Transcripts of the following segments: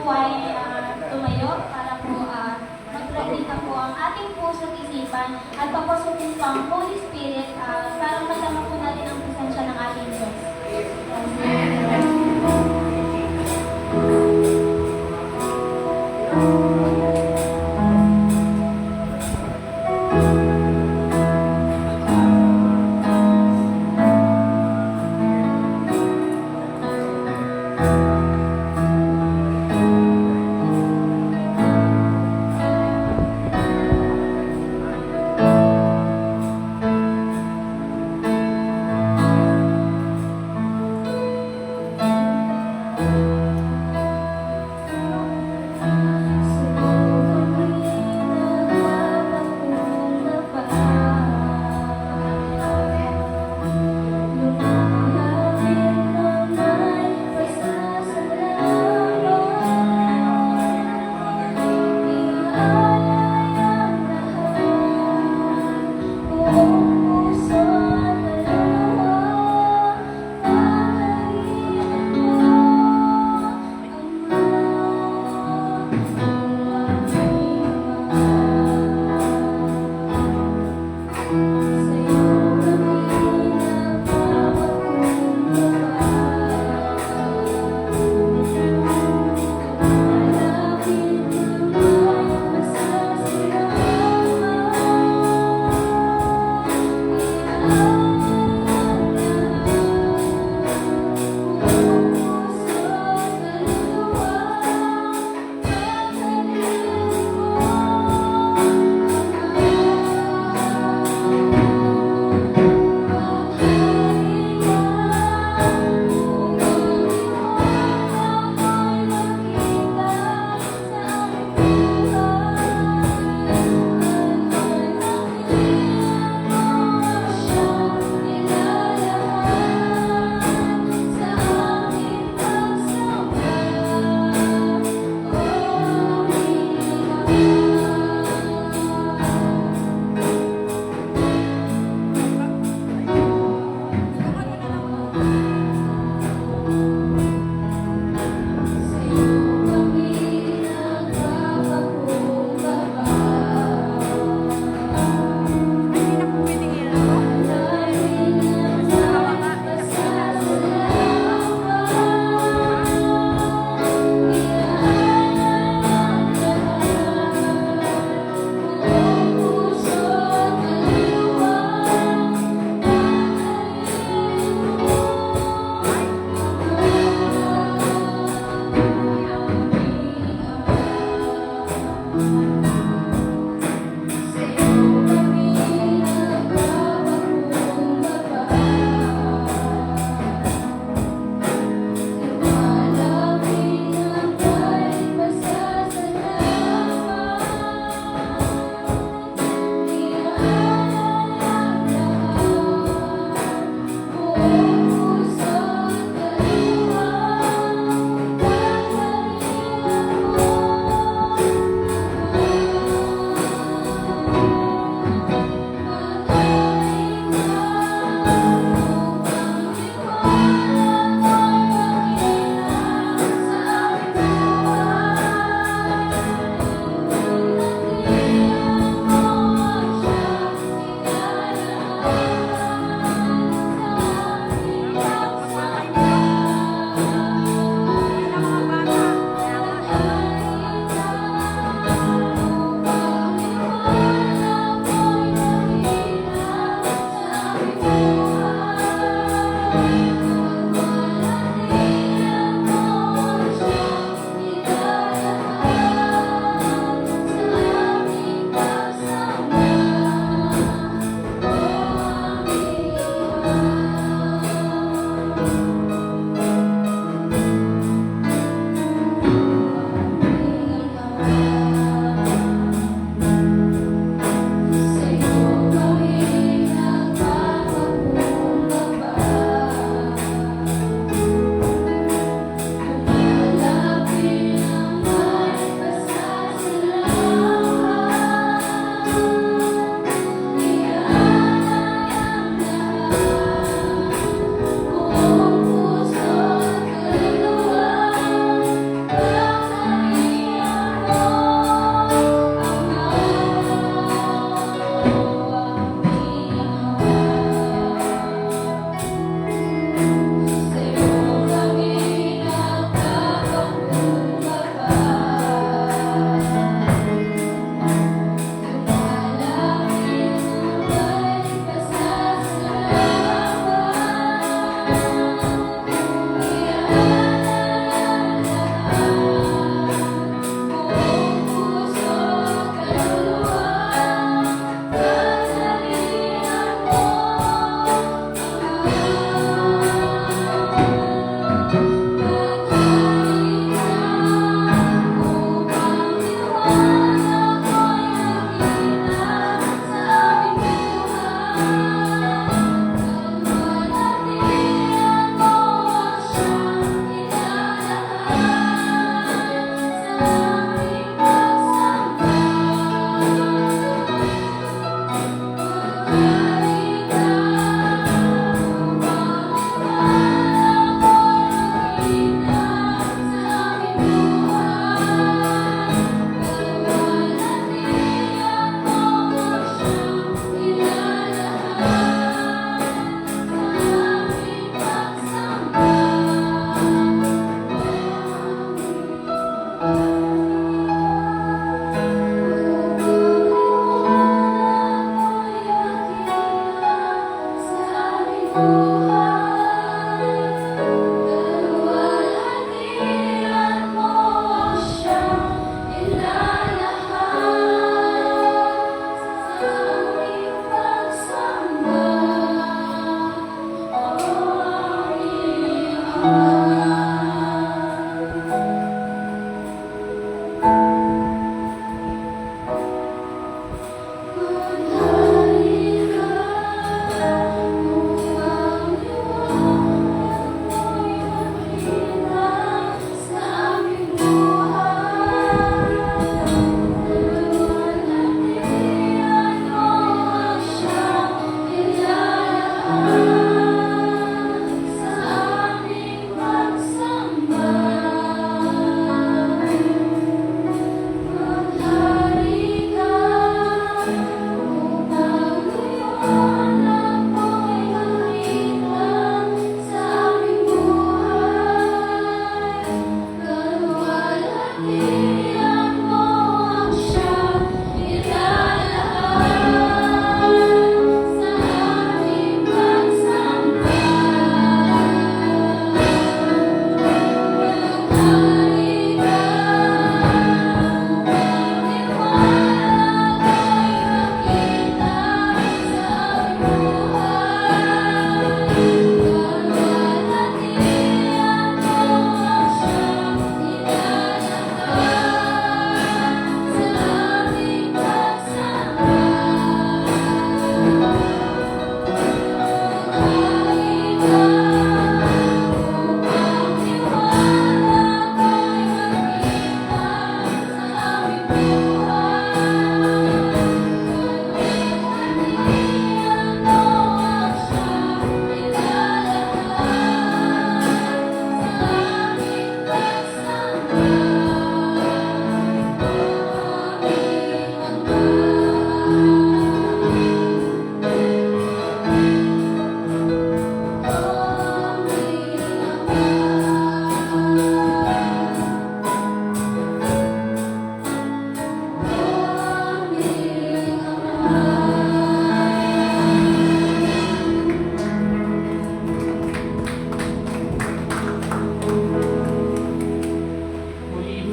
po ay tumayo para po magpraktika po ang ating puso't isipan at papasukin po ang Holy Spirit para masama po natin ang presensya ng ating Diyos.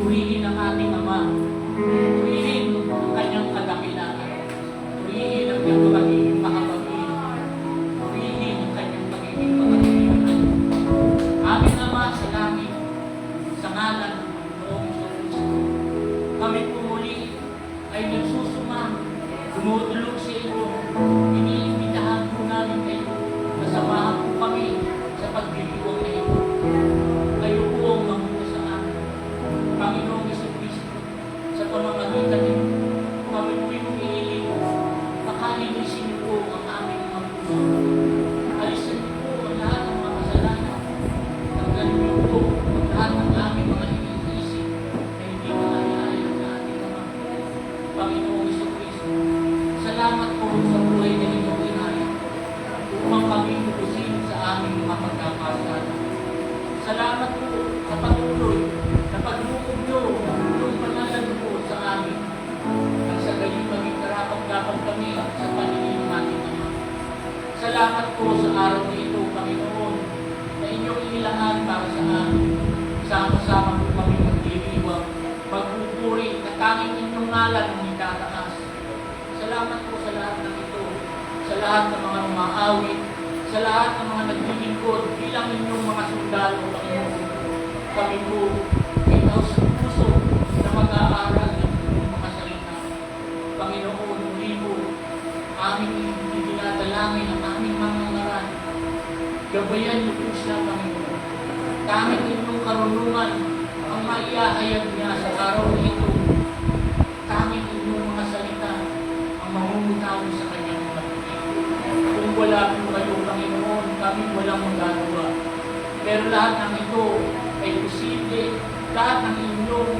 Purihin ang ating Ama. Purihin ang kanyang kadakilaan. Purihin ang kanyang pagiging makabagin. Purihin ang kanyang pagiging makabagin. Aming Ama sa langit, sa ngalan ng Panginoong Jesus, kami po muli ay nagsusumang, dumudulog sa inyo. Iniimbitahan po namin kayo. Kasamahan po kami sa pagdiriwang na ito. Kayo po ang mamunta sa amin. Panginoong Jesucristo, sa pamamagitan nito, kami po'y humihiling. Pakalinisin niyo po ang aming mga puso. Alisin niyo po ang lahat ng mga kasalanan. Tanggalin niyo po ang lahat ng aming mga iniisip na hindi maayayaw sa ating Ama. Panginoong Jesucristo, salamat po sa buhay na inyong inaya upang kami lubusin sa aming mga pagkakasala. Salamat po sa patuloy na paglukog niyo ng pananalupo sa amin nang sa galing maging karapat-dapat kami sa paningin ng ating Ama. Salamat po sa araw na ito, Panginoon, na inyong inilaan para sa amin. Sama-sama po kami magdiriwang, magpupuri na tanging inyong ngalan ang itataas. Salamat po sa lahat ng ito, sa lahat ng mga umaawit, sa lahat ng mga naglilingkod bilang inyong mga sundalo, Panginoon. Kami po ay sa puso na mag-aaral ng inyong mga salita. Panginoon, muli po, aming dinadalangin ang aming mga ngaran. Gabayan niyo po siya, Panginoon. Tanging inyong karunungan ang maiahayag niya sa araw na ito. Tanging inyong mga salita ang mamumutawi sa kanyang mga piling. Kung wala po kayo, Panginoon, kami walang magagawa. Pero lahat ng ito ay posible. Lahat ng inyong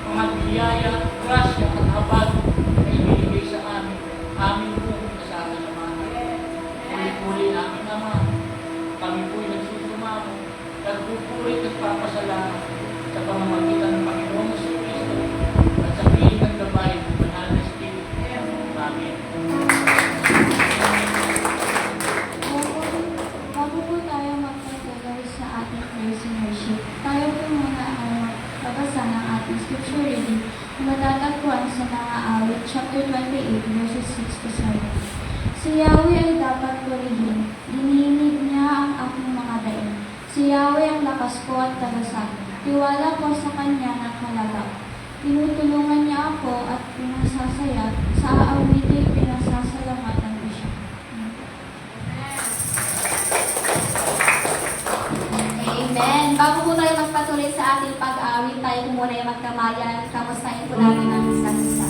mga biyaya, grasya at habag na ibinigay sa amin. Amin pong nasasalamatan. Muli-muli aming Ama, kami po'y nagsusumamo, nagpupurit at papasalamat sa pamamagitan ng Panginoong Jesucristo at sa piling ng gabay ng Banal na Espiritu. Amen. Bago po tayo magpatuloy sa ating praise and worship, tayo po muna ang magbabasa ng ating scripture reading na matatagpuan sa mga awit, chapter 28, verses 6 to 7. Si Yahweh ay dapat purihin, dininig niya ang aking mga daig. Si Yahweh ang lakas ko at tagasag, tiwala ko sa kanya ng kalagap. Tinutulungan niya ako at pinasasaya, sa aawitin pinasasalamatan ko siya. Amen. Bago po tayo magpatuloy sa ating pag-awit, tayo po muna ay magkamayan. Kamustahin po natin ang isa't isa.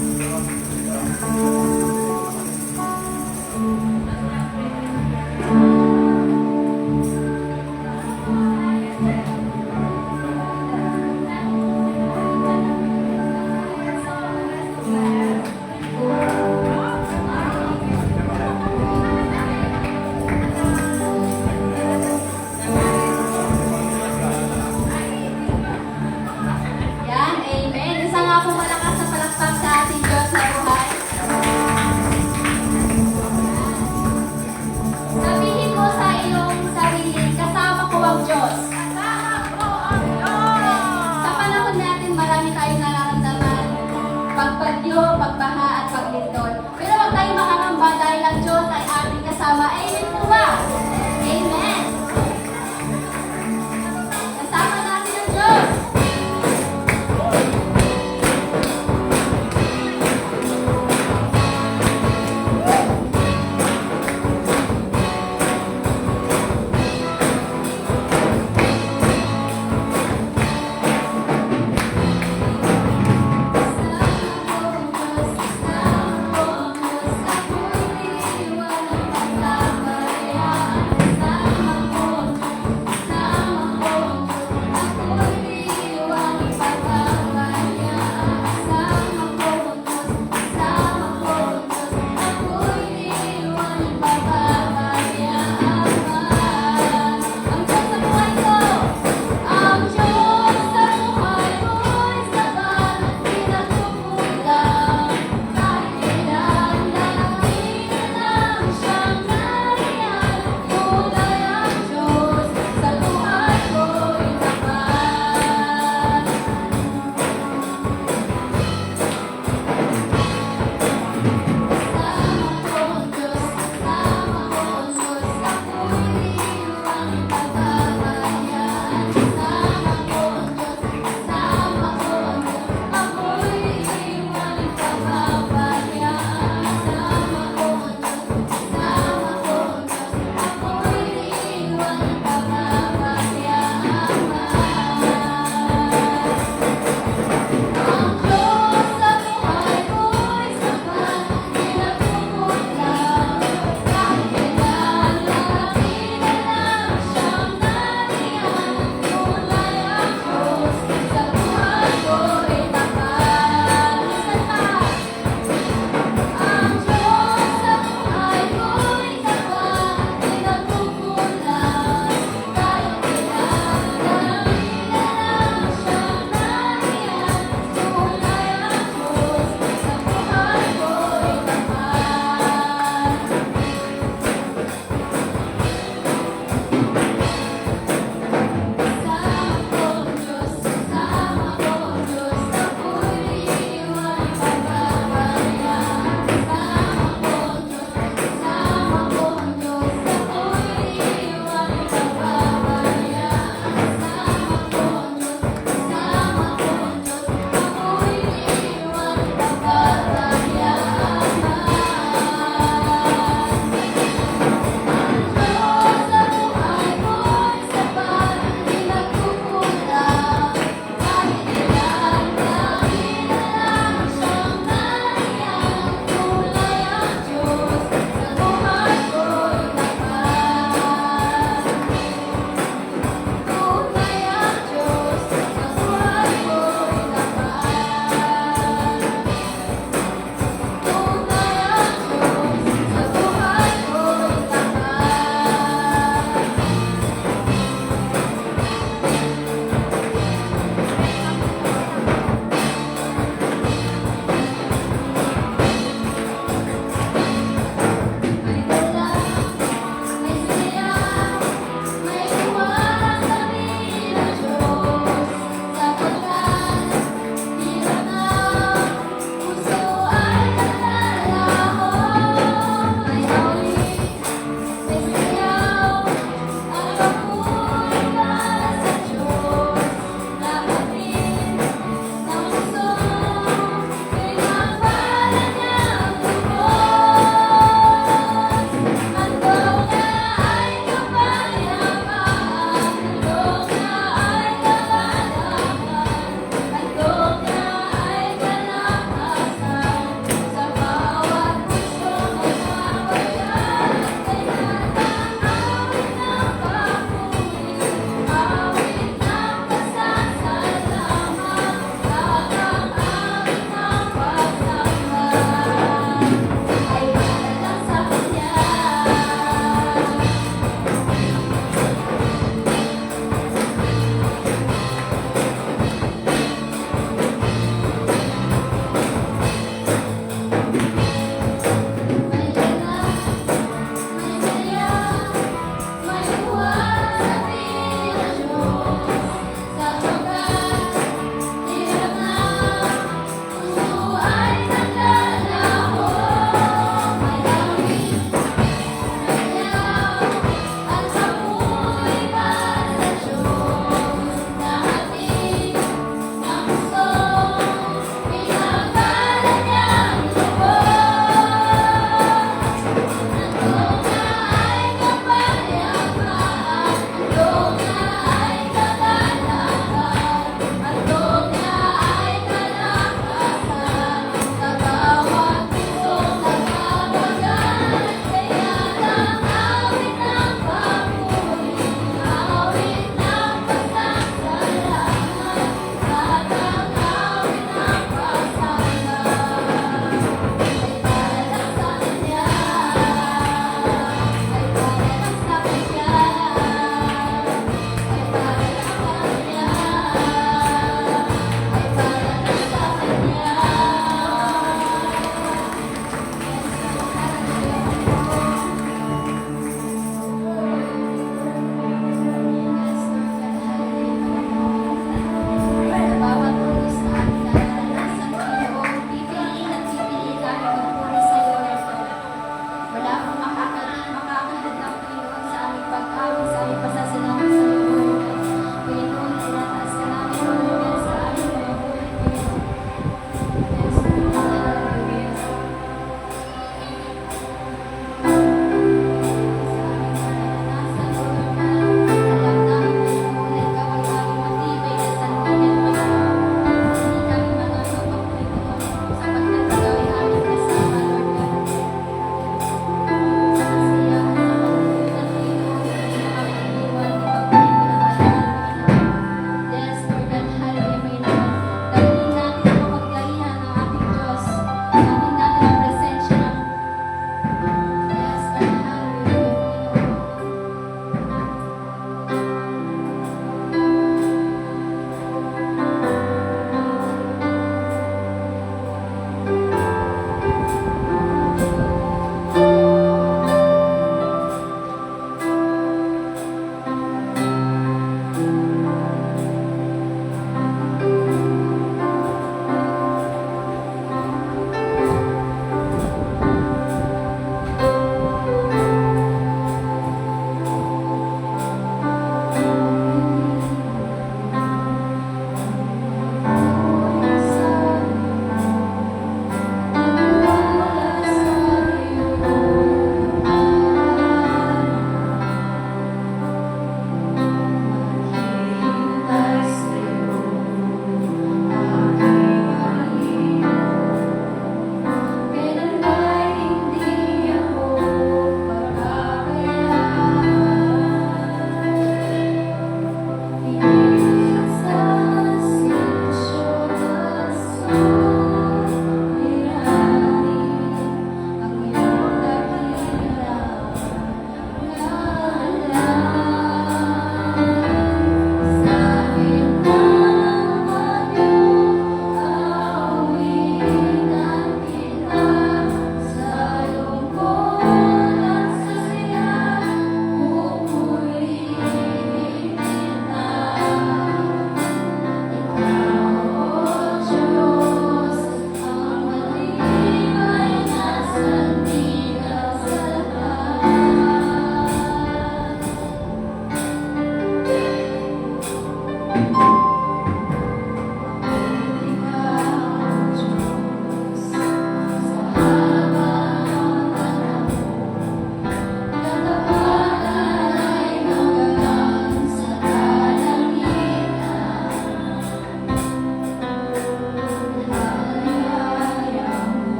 Yan, amen. Isa nga po malakas na palakpak sa ating Diyos na buhay.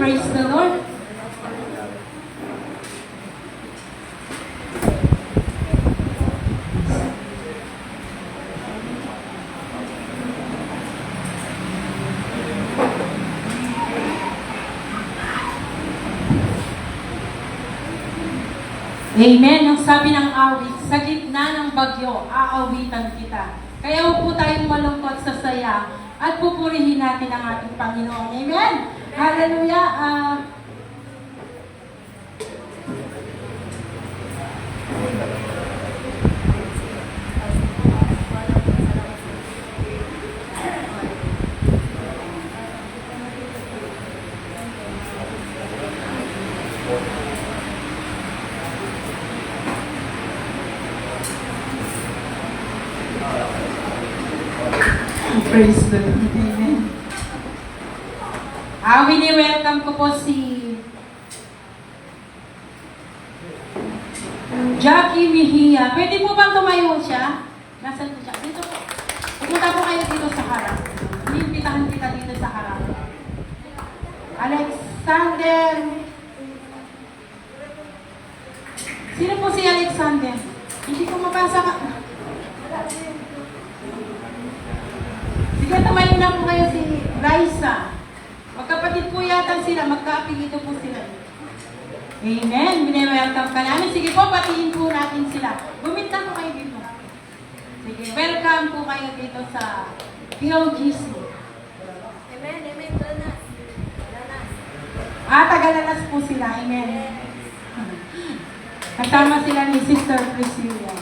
Praise the Lord. Amen. Ang sabi ng awit, sa gitna ng bagyo, aawitan kita. Kaya huwag po tayong malungkot sa saya at pupurihin natin ang ating Panginoon. Amen. Hallelujah. Praise the Lord. Amen. Wini-welcome ko po si Jackie Mejia. Pwede po bang tumayo siya? Nasaan po siya? Dito po. Pupunta po kayo dito sa harap. Inimbitahan kita dito sa harap. Alexander. Sino po si Alexander? Hindi ko mabasa ka. Sige, tumayo na po kayo si Raisa. Magkapatid po yata sila, magkaapilito po sila. Amen. Binewelcome ka namin. Sige po, patiin po natin sila. Bumit na po kayo dito. Sige, welcome po kayo dito sa POGC. Amen, amen. Lanas. Taga-Lanas po sila. Amen. Kasama sila ni Sister Priscilla.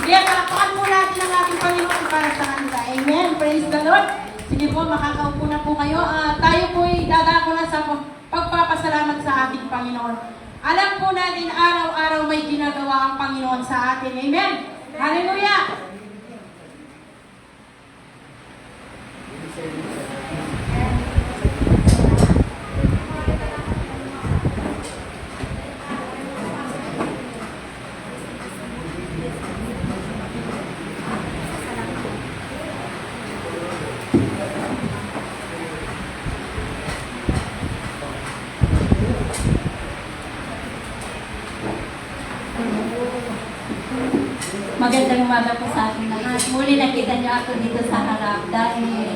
Sige, palakpakan po natin ang ating Panginoon para sa kanila. Amen. Praise the Lord. Sige po, makakaupo na po kayo. Tayo po ay dadako na sa pagpapasalamat sa ating Panginoon. Alam po natin, araw-araw may ginagawa ang Panginoon sa atin. Amen. Hallelujah. Magandang umaga po sa ating lahat. Muli nakita niyo ako dito sa harap dahil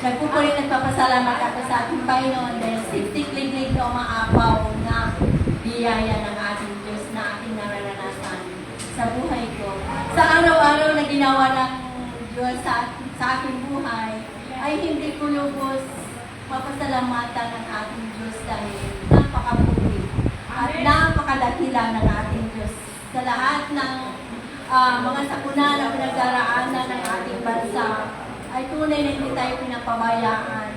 nagpupuri nagpapasalamat ako sa ating Panginoon dahil siksiklig-lig na umaapaw na biyaya ng ating Diyos na ating nararanasan sa buhay ko. Sa araw-araw na ginawa ng Diyos sa aking buhay ay hindi ko lubos mapasalamatan ng ating Diyos dahil napakabuti at napakadakila ng ating Diyos sa lahat ng mga sakuna na pinagdaraanan ng ating bansa ay tunay na hindi tayo pinapabayaan.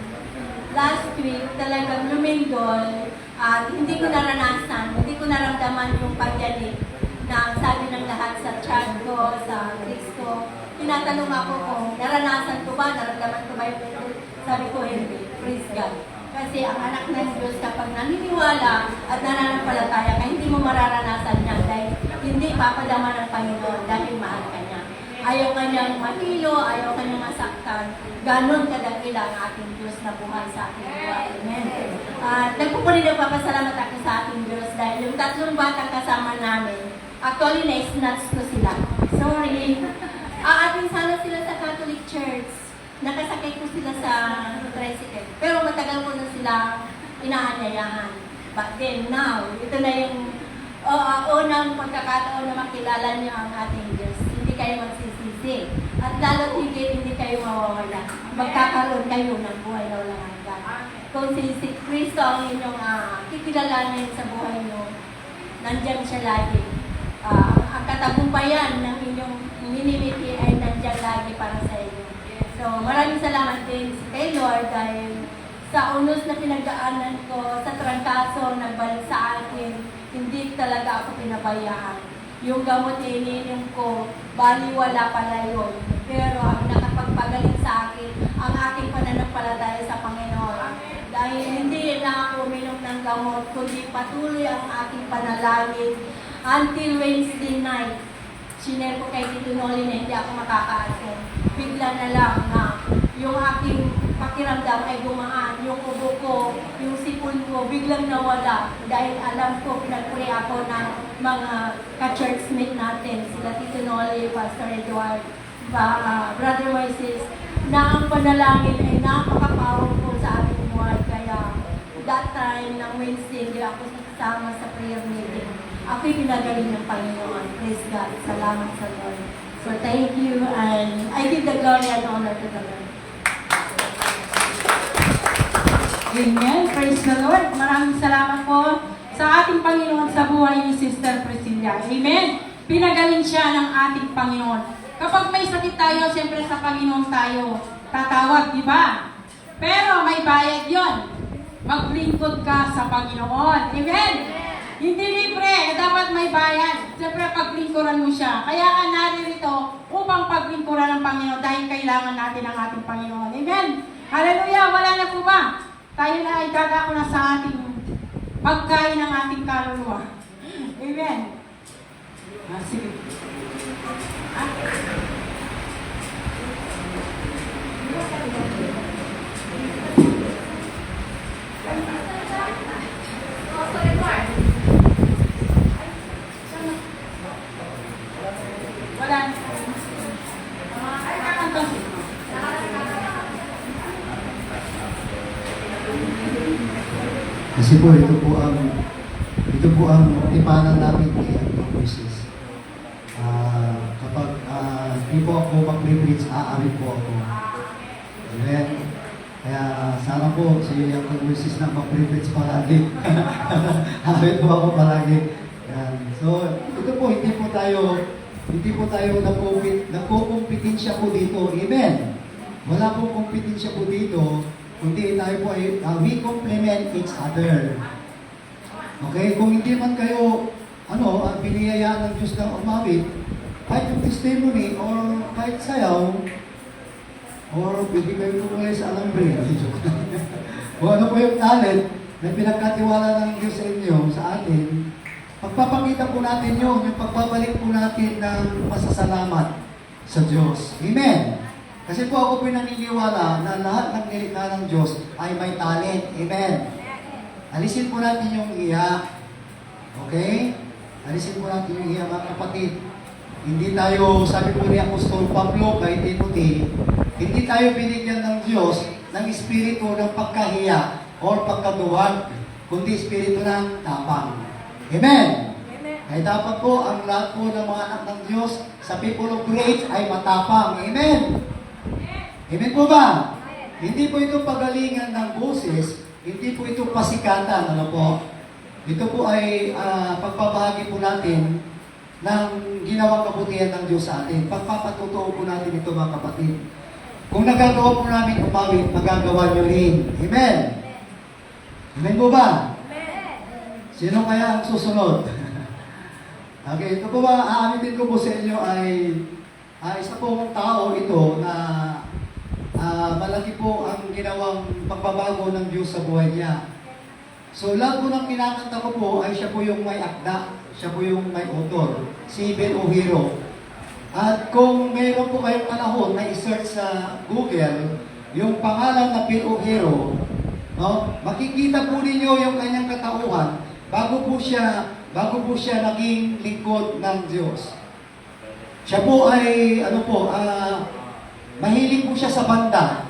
Last week, talagang lumindol at hindi ko naranasan, hindi ko naramdaman yung pagyanig na sabi ng lahat sa chat ko, sa text ko. Tinatanong ako kung naranasan ko ba, naramdaman ko ba yung sabi ko hindi. Praise God. Kasi ang anak ng Diyos kapag naniniwala at nananampalataya ka, hindi mo mararanasan yan dahil hindi papadama ng Panginoon dahil mahal ka niya. Ayaw ka niyang mahilo, ayaw ka niyang masaktan. Ganon kadakila ang ating Diyos na buhay sa ating buhay. Amen. At nagpupuli na papasalamat ako sa ating Diyos dahil yung tatlong batang kasama namin, actually na-snatch ko sila. Sorry. Aating sana sila sa Catholic Church. Nakasakay ko sila sa tricycle. Pero matagal ko na sila inaanyayahan. But then now, ito na yung unang pagkakataon na makilala niyo ang ating Diyos. Hindi kayo magsisisi. At lalo't higit hindi kayo mawawala. Magkakaroon kayo ng buhay na walang hanggan. Kung si Kristo ang inyong kikilalanin sa buhay niyo, nandyan siya lagi. Ang katagumpayan ng inyong minimiti ay nandyan lagi para sa inyo. So, maraming salamat din kay Lord dahil sa unos na pinagdaanan ko, sa trangkaso, nagbalik sa akin, hindi talaga ako pinabayaan. Yung gamot na iniinom ko, baliwala pala yun. Pero ang nakapagpagaling sa akin, ang aking pananampalataya sa Panginoon. Dahil hindi na ako uminom ng gamot, kundi patuloy ang aking panalangin until Wednesday night. Sinare ko kay Tito Noli na hindi ako makakaasin. Bigla na lang na yung aking pakiramdam ay gumaan. Yung ubo ko, yung sipon ko, biglang nawala. Dahil alam ko, pinagpuri ako ng mga ka-churchmate natin, sila Tito Noli, Pastor Edward, Brother Moises, na ang panalangin ay napaka-powerful sa ating buhay. Kaya that time, ng Wednesday, hindi ako kasama sa prayer meeting. Ako'y pinagaling ng Panginoon. Praise God. Salamat sa Lord. So thank you, and I give the glory and honor to the Lord. Amen. Praise the Lord. Maraming salamat po sa ating Panginoon sa buhay ni Sister Priscilla. Amen. Pinagaling siya ng ating Panginoon. Kapag may sakit tayo, siyempre sa Panginoon tayo tatawag, di ba? Pero may bayad yon. Maglingkod ka sa Panginoon. Amen. Hindi libre, dapat may bayad. Siyempre, paglingkuran mo siya. Kaya ka naririto upang paglingkuran ng Panginoon dahil kailangan natin ang ating Panginoon. Amen. Hallelujah. Wala na po ba? Tayo na ay dadako na sa ating pagkain ng ating kaluluwa. Amen. Sige. Wala. Ay, kakanta siya. Kasi po ito po ang tipanan namin kay Anton Moses. Kapag di po ako mag-preach, aawit po ako. Amen. Kaya sana po si Anton Moses na mag-preach palagi. Awit po ako palagi. Yan. So, ito po, hindi po tayo nakukumpetensya po dito. Amen. Wala pong kompetensya po dito. Kundi tayo po ay we complement each other. Okay? Kung hindi man kayo biniyayaan ng Diyos na umawit, kahit yung testimony or kahit sayaw, or bibigay ko mula sa alambre, kung ano po yung talent na pinagkatiwala ng Diyos sa inyo, sa atin, pagpapakita po natin yun, yung pagbabalik po natin ng masasalamat sa Diyos. Amen! Kasi po ako po naniniwala na lahat ng nilikha ng Diyos ay may talent. Amen. Alisin po natin yung iya. Okay? Alisin po natin yung iya, mga kapatid. Hindi tayo, sabi po ni Apostol Pablo kay Timothy, hindi tayo binigyan ng Diyos ng espiritu ng pagkahiya o pagkaduwag, kundi espiritu ng tapang. Amen. Ay dapat po ang lahat po ng mga anak ng Diyos sa people of grace ay matapang. Amen. Amen po ba? Hindi po ito pagalingan ng boses, hindi po ito pasikatan, ano po? Ito po ay pagpapahagi po natin ng ginawang kabutihan ng Diyos sa atin. Pagpapatutuo po natin ito, mga kapatid. Kung nagagawa po namin umawit, magagawa nyo rin. Amen? Amen po ba? Sino kaya ang susunod? Okay, ito po ba, aamitin ko po sa inyo ay isa pong tao ito na malaki po ang ginawang pagbabago ng Diyos sa buhay niya. So, lahat po ng kinakanta ko po ay siya po yung may akda, siya po yung may author, si Ben O'Hiro. At kung mayroon po kayong panahon na i-search sa Google, yung pangalan na Ben O'Hiro, no, makikita po ninyo yung kanyang katauhan bago po siya naging lingkod ng Diyos. Siya po ay, mahilig po siya sa banda.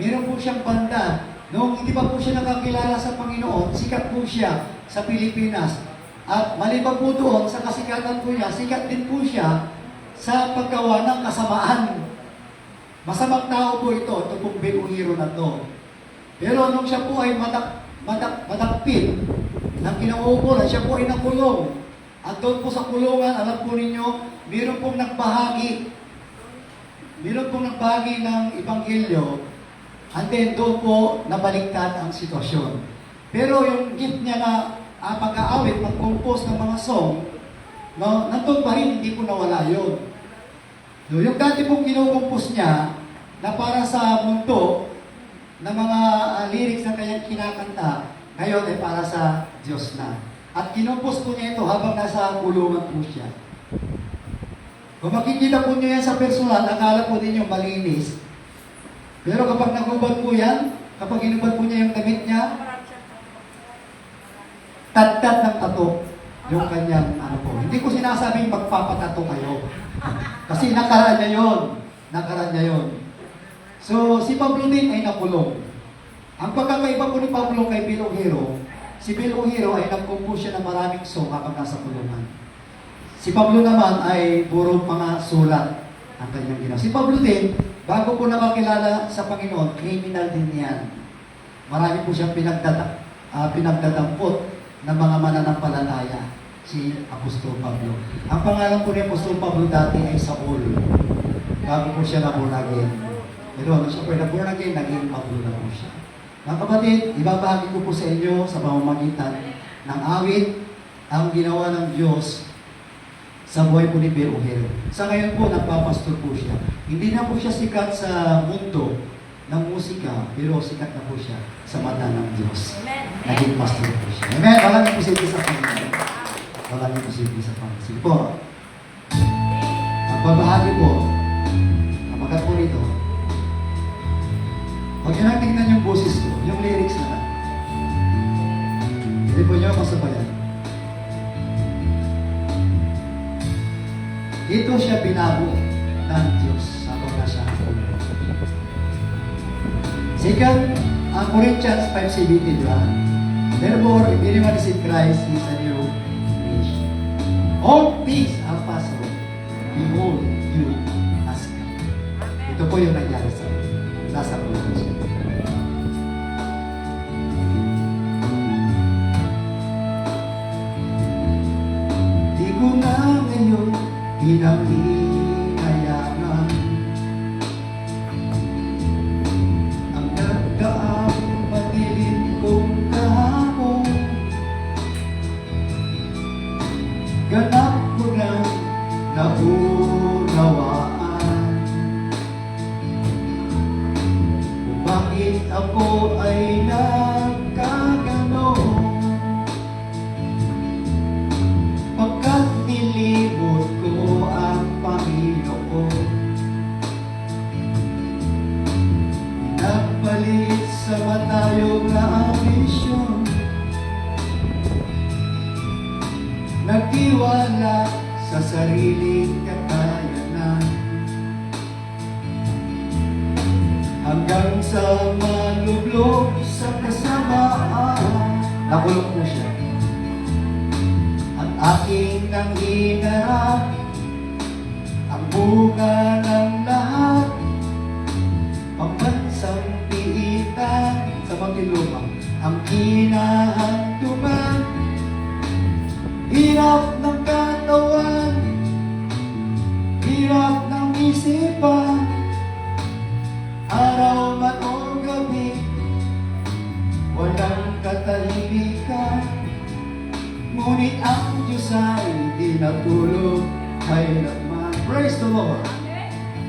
Meron po siyang banda. Noong hindi pa po siya nakakilala sa Panginoon, sikat po siya sa Pilipinas. At maliban po doon, sa kasikatan po niya, sikat din po siya sa paggawa ng kasamaan. Masamang tao po ito pong Ben O'Hiro na to. Pero nung siya po ay madakpit ng kinauukulan, siya po ay nakulong. At doon po sa kulungan, alam po ninyo, meron pong nagbahagi ng Ebanghelyo, and then doon po nabaliktad ang sitwasyon. Pero yung gift niya na pag-aawit, mag-compose ng mga song, no, nandun pa rin, hindi po nawala yun. No, yung dati pong kinukompose niya, na para sa mundo, na mga lyrics na kanyang kinakanta, ngayon ay para sa Diyos na. At kinumpos po niya ito habang nasa kulungan po siya. Kung makikita po niyo yan sa personal, akala po ninyo malinis. Pero kapag nagubad po yan, kapag inubad po niya yung damit niya, tad-tad ng tato yung kanyang ano po. Hindi ko sinasabing magpapatato kayo. Kasi nakaraan niya yun. Nakaraan niya yun. So, si Pablo din ay nakulong. Ang pagkakaiba po ni Pablo kay Bill O'Hiro, si Bill O'Hiro ay nag-compose siya ng maraming song habang nasa kulungan. Si Pablo naman ay puro mga sulat ang kanyang ginawa. Si Pablo din, bago po nakakilala sa Panginoon, criminal din yan. Marami po siyang pinagdadampot ng mga mananampalataya, si Apostol Pablo. Ang pangalan po ni Apostol Pablo dati ay Saul. Bago po siya na born again. Pero ano siya po na born again, naging Pablo na po siya. Mga kapatid, ibabahagi ko po sa inyo sa pamamagitan ng awit ang ginawa ng Diyos sa buhay po ni Bill O'Hiro. Sa ngayon po, nagpapastor po siya. Hindi na po siya sikat sa mundo ng musika, pero sikat na po siya sa mata ng Diyos. Naging pastor po siya. Amen? Maraming posible sa Panginoon. Maraming posible sa Panginoon. Sige po. Ang babahagi po, kapagkat po nito, huwag nyo lang tingnan yung boses ko, yung lyrics na lang. Hindi po nyo masabayan. Dito siya binago ng Diyos sa pagkasya. Second, ang Corinthians 5:17, di ba? Therefore, if anyone is in Christ, he is a new creation. All things are possible. Behold, you ask. Ito po yung nangyari sa nasa Corinthians. Di ko na ngayon pinanghihayangan ang nagdaang madilim kong kahapon. Ganap ko na naunawaan kung bakit ako ay nagkaganon. Pagkat nilimot ko ang Panginoon, pinagpalit sa matayog na ambisyon, nagtiwala sa sariling kakayanan, hanggang sa malublog sa kasamaan. Nakulong po siya. At aking nang hinarap ang bunga ng lahat, pambansang piitan sa pagtilumang ang kinahantungan. Hirap ng katawan, hirap ng isipan, araw man o gabi, walang katahimikan. Ngunit ang Diyos ay di natulog kailanman. Praise the Lord.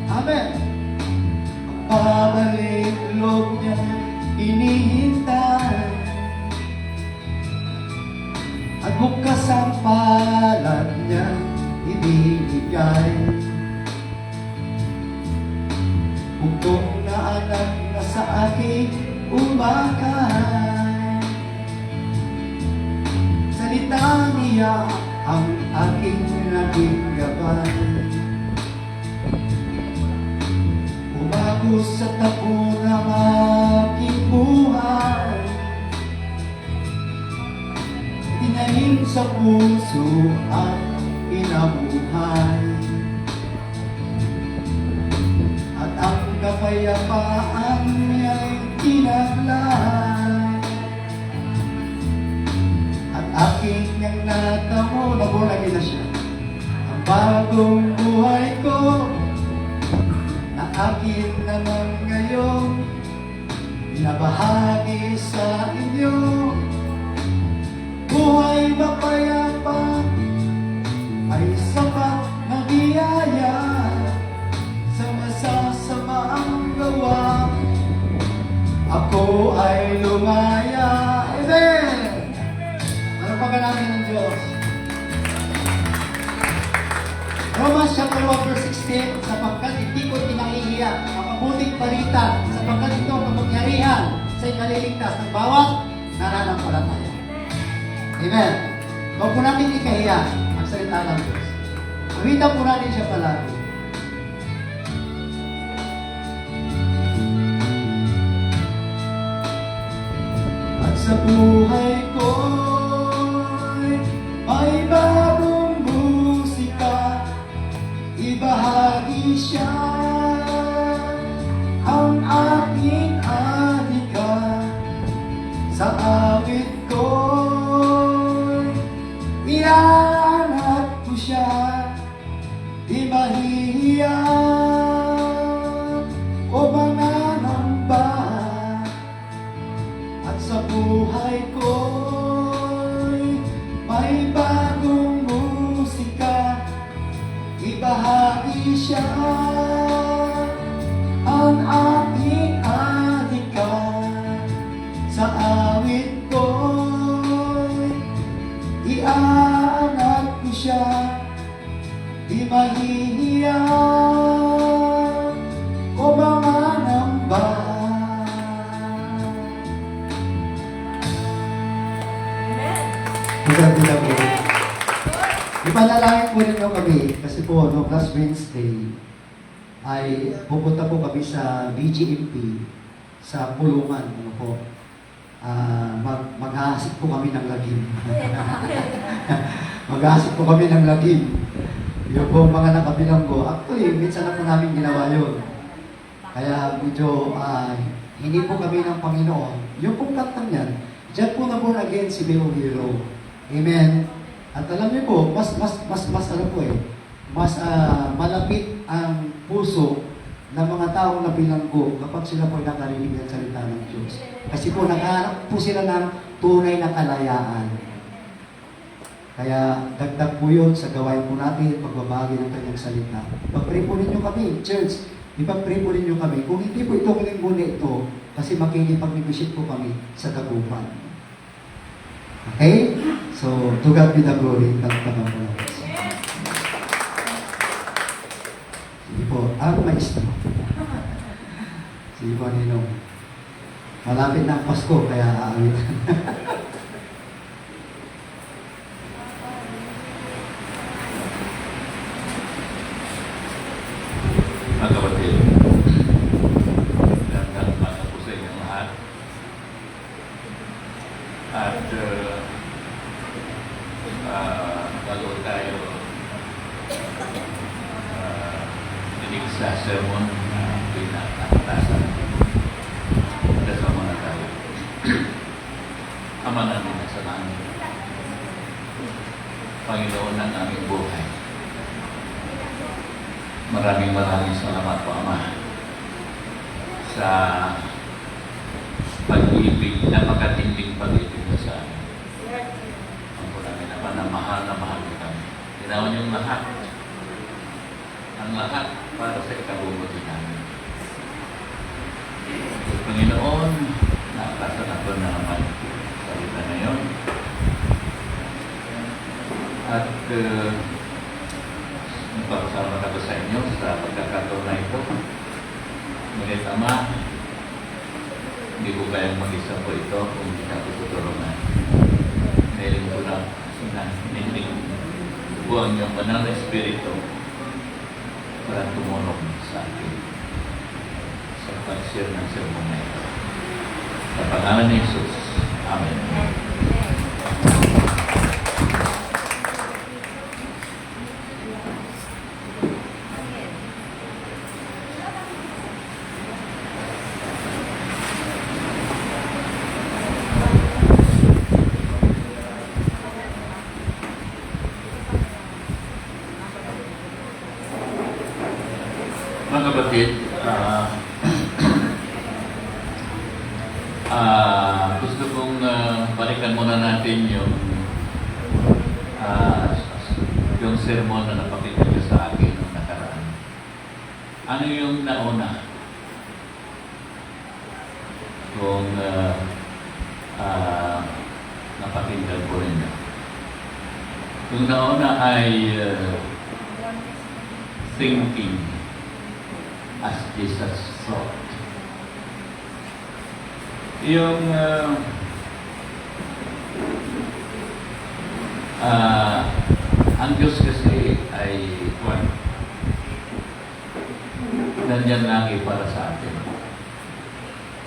Amen. Ang pabalik loob niya inihintay, at bukas ang palad niya ibibigay. Bugtong na anak na sa aking umakay, salita niya ang aking naging gabay. Umagos sa tapo ng aking buhay, tinanim sa puso at inabuhay, at ang kapayapaan niya'y tinaglay. At aking niyang natamo, nabulagi na siya, ang bagong buhay ko, na akin naman ngayon, binabahagi sa inyo. Buhay mapayapa ay sapat na biyaya sa masasamaang gawa. Ako ay lumaya. Amen! Ano pa ka namin ng Diyos? Romans chapter 1 verse 16, sapagkat hindi ko pinahihiya ang mabuting balita sa sapagkat ito ang kapangyarihan sa ikaliligtas ng bawat nananampalataya. Amen. Huwag po natin ikahiya ang salita ng Diyos. Awitan po natin siya palagi. At sa buhay ko'y may bagong musika, ibahagi siya ang aking adhika. Sa awit ko'y iangat ko siya, di mahihiya o mangangamba. At sa buhay ko'y may bagong musika, ibahagi siya ang aking adhika. Sa awit ko'y iaangat ko siya, di mahihiya o mangangamba. Maganda po. Ipanalangin po ninyo kami kasi po no, last Wednesday ay pupunta po kami sa BGMP sa Pulungan. Ano po? Maghahasik po kami ng lagim. Maghahasik po kami ng lagim. Yung po mga nakabilanggo. Actually, minsan na po namin ginawa yun. Kaya medyo hindi po kami ng Panginoon. Yung pong kantang yan, dyan po na born again si Beo Hero. Amen. At alam niyo po, mas ano po mas malapit ang puso ng mga taong nabilanggo kapag sila po nakarinig ng salita ng Diyos. Kasi po naghahanap po sila ng tunay na kalayaan. Kaya dagdag po yun sa gawain po natin, pagbabagi ng kanyang salita. Pag-pray po ninyo kami, church, ipag-pray po ninyo kami. Kung hindi po itong linggo na ito, kasi makikipag-negotiate po kami sa Dagupan. Okay? So, to God be the glory. Tagtaman po natin. Sige po, ang maestro. Sige po, Ninong. Malapit na ang Pasko, kaya aawitan. Mga kapatid, magandang umaga po sa inyong lahat. At bago tayo dinig sa sermon na pinakatasan, dasal muna tayo. Ama namin na sa langit, Panginoon ng aming buhay, maraming salamat po, Ama, sa pag-ibig na makatinding pag-ibig mo sa amin. Ang po namin naman na mahal kami. Ginawa niyong lahat. Ang lahat para sa ikabubuti namin. Panginoon, nakakasan ako na naman salita na yun. At magpapasalamat ako sa inyo sa pagkakataon na ito. Ngunit Ama, hindi ko kayang mag-isa po ito kung hindi ako tutulungan. Dahil ko lang hinihiling po ang iyong banal na Espiritu para tumulong sa akin sa pag-share ng sermon na ito. Sa pangalan ni Jesus. Amen. Mga kapatid, gusto kong balikan muna natin yung sermon na napakita niyo sa akin noong nakaraan. Ano yung nauna? Kung napakinggan ko rin niyo. Yung nauna ay thinking as Jesus thought. Yung ang Diyos kasi ay nandyan lagi para sa atin.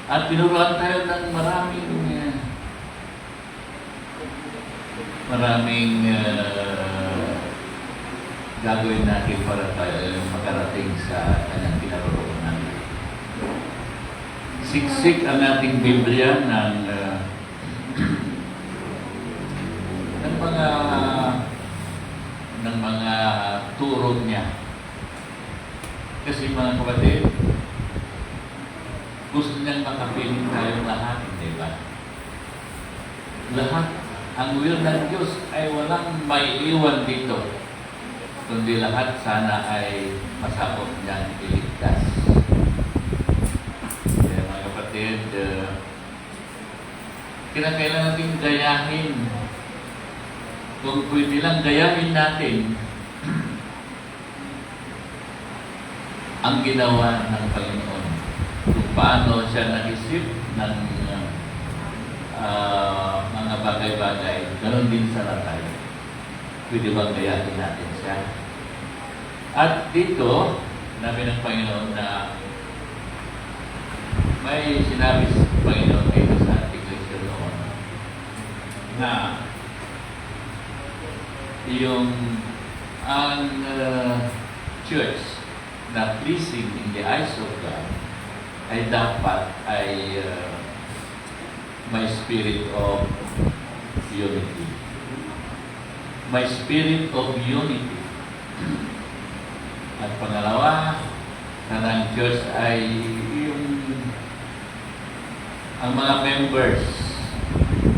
At tinuruan tayo ng maraming gagawin natin para tayo makarating sa kanyang kinaroroonan. Siksik ang ating Biblia ng mga turo niya. Kasi mga kapatid, gusto niyang makapiling tayong lahat, di ba? Lahat, ang will ng Diyos ay walang may iwan dito, kundi lahat sana ay masabot niyang iligtas. Kaya mga kapatid, kinakailangan natin gayahin. Kung pwede lang gayahin natin ang ginawa ng Panginoon. Kung paano siya nag-isip ng mga bagay-bagay, ganoon din sana tayo. Pwede bang gayahin natin siya? At dito, nabi ng Panginoon na may sinabi sa Panginoon dito sa Iglesia noon na yung ang church na pleasing in the eyes of God ay dapat ay may spirit of unity. May spirit of unity. At pangalawa, na ng church ay ang mga members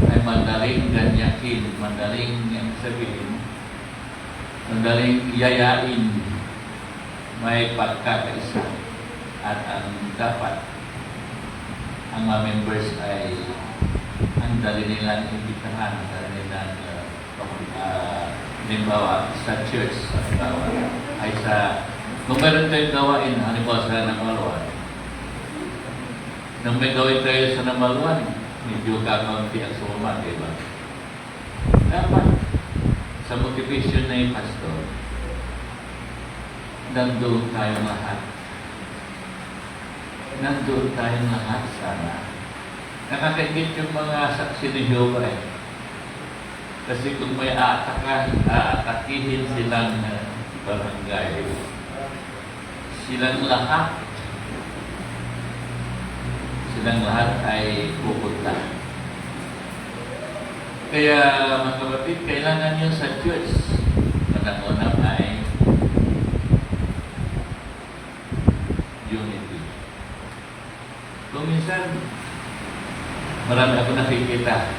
ay madaling ganyakin, madaling sabihin, madaling yayain, may pagkakaisa. At ang dapat, ang mga members ay ang dali nilang imbitahan, ang dali nilang halimbawa sa church, halimbawa ay kung meron tayong gawain, halimbawa sa Namaluan, nang may gawin tayo sa Namaluan, medyo kakaunti ang sumama, di ba? Dapat sa motivation na yung pastor, nandoon tayong lahat. Nandoon tayong lahat sana. Nakakaingit yung mga saksi ni Jehovah eh. Kasi kung may aatakihin silang barangay, silang lahat ay pupunta. Kaya mga kapatid, kailangan yun sa church. Unang-una ay unity. Kung minsan, marami ako nakikita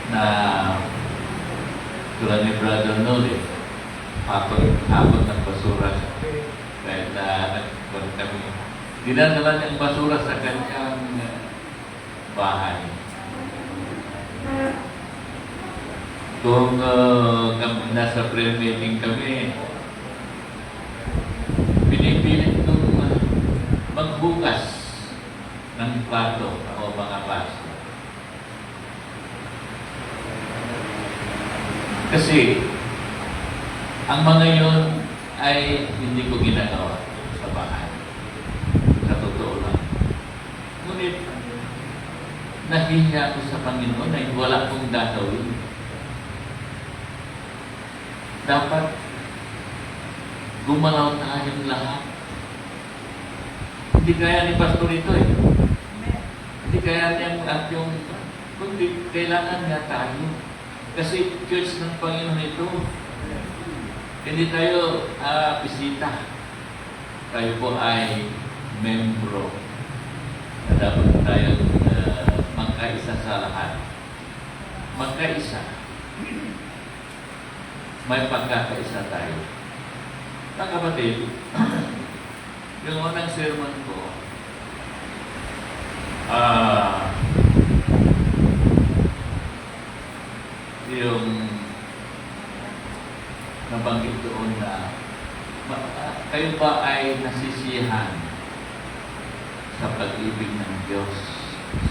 na tulad ni Brother Noli, hapon ng basura. Kahit kami, dinadala niyang basura sa kanyang bahay. Kung nasa prayer meeting kami, pinipilit kong magbukas ng plato o mga baso. Kasi ang mga yun ay hindi ko ginagawa sa bahay. Sa totoo lang. Ngunit nahihiya ko sa Panginoon ay wala kong gagawin. Dapat gumalaw tayong lahat. Hindi kaya ni Pastor ito eh. Hindi kaya niyang at yung kundi kailangan nga tayo. Kasi church ng Panginoon ito. Hindi tayo bisita. Tayo po ay membro. Na dapat tayong magkaisa sa lahat. Magkaisa. May pagkakaisa tayo. Mga kapatid, yung unang sermon ko, yung nabanggit doon na kayo ba ay nasisiyahan sa pag-ibig ng Diyos?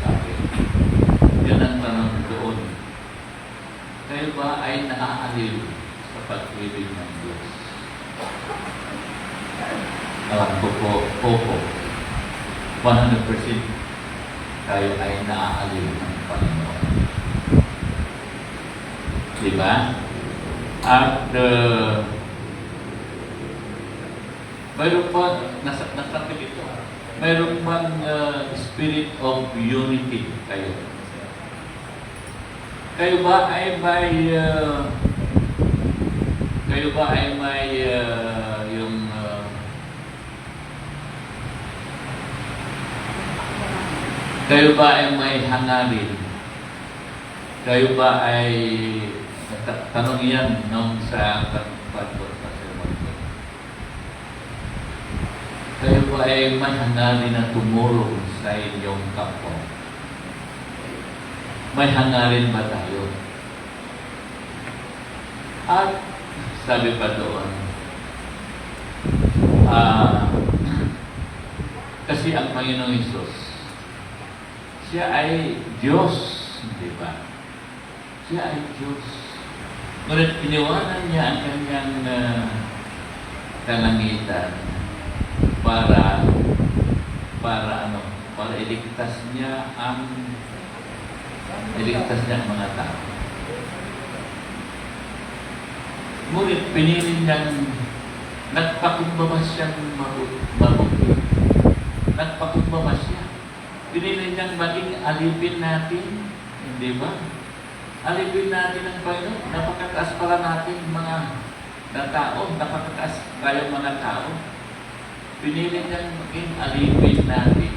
sa akin. Yun ang tanong doon. Kayo ba ay naaaliw sa pag-ibig ng Diyos? Alam ko po, opo. 100% tayo ay naaaliw ng Panginoon. Diba? At mayroon pa, nasabi ito, mayroon bang spirit of unity kayo? Kayo ba ay may kayo ba ay may hangarin? Kayo ba ay tanong yan nung sa pagpapagod sa sermon ko? Kayo ba ay may hangarin na tumulong sa inyong kampo? May hangarin ba tayo? At sabi pa doon, kasi ang Panginoong Hesus, siya ay Diyos, di ba? Siya ay Diyos. Ngunit iniwanan niya ang kanyang kalangitan para iligtas niya ang mga tao. Ngunit pinili niyang nagpakumbaba siyang mabuti. Nagpakumbaba siya. Pinili niyang maging alipin natin, hindi ba? Alipin natin ang Panginoon. Napakataas pala natin mga tao. Napakataas kayong mga tao. Pinili niyang maging alipin natin.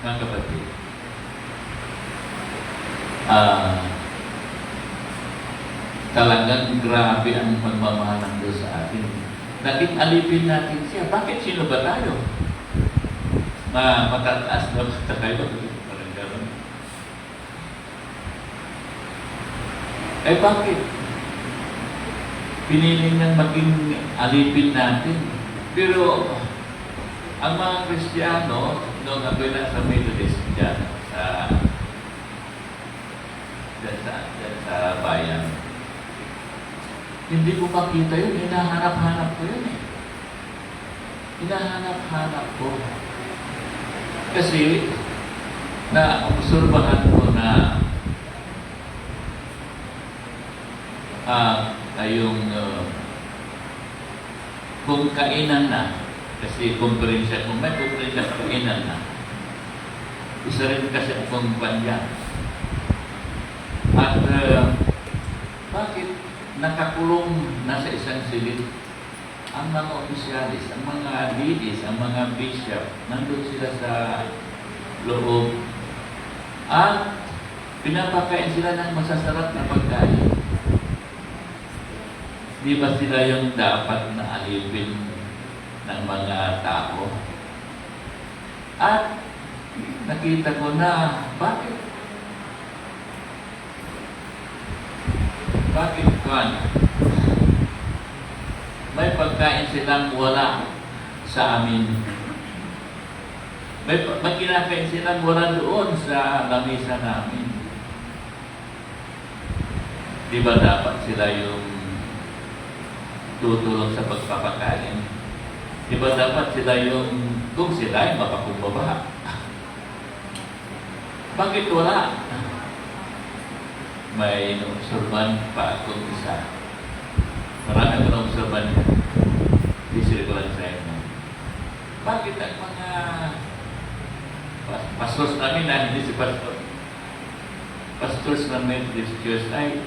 Mga kapatid, talagang grabe ang pagmamahal ng Diyos sa atin. Naging alipin natin siya. Bakit sino ba tayo? Matataas na ba tayo? Parang gano'n. Bakit? Pinili niyang maging alipin natin. Pero, ang mga Kristiyano, noong ako'y nasa Methodist dyan sa bayan, hindi ko makita yun. Hinahanap-hanap ko yun eh. Hinahanap-hanap ko. Kasi, na-obserbahan ko na kung kainan na, kasi kumperensya, kung may kumperensya kainan na, isa rin kasi ang kumpanya. At bakit nakakulong na sa isang silid ang mga opisyalis, ang mga DDs, ang mga bishop, nandun sila sa loob at pinapakain sila ng masasarap na pagkain. Di ba sila yung dapat na alipin ng mga tao? At nakita ko na bakit may pagkain silang wala sa amin. May kinakain silang wala doon sa lamesa namin. Di ba dapat sila yung tutulong sa pagpapakain? Di ba dapat sila yung, kung sila ay mapakumbaba? Bakit wala? May observan pa akong isa. Marami ako na-observan niya. Isiri ko lang sa inyo. Bakit ang mga pastors namin na hindi si pastor? Pastors ng Methodist Church ay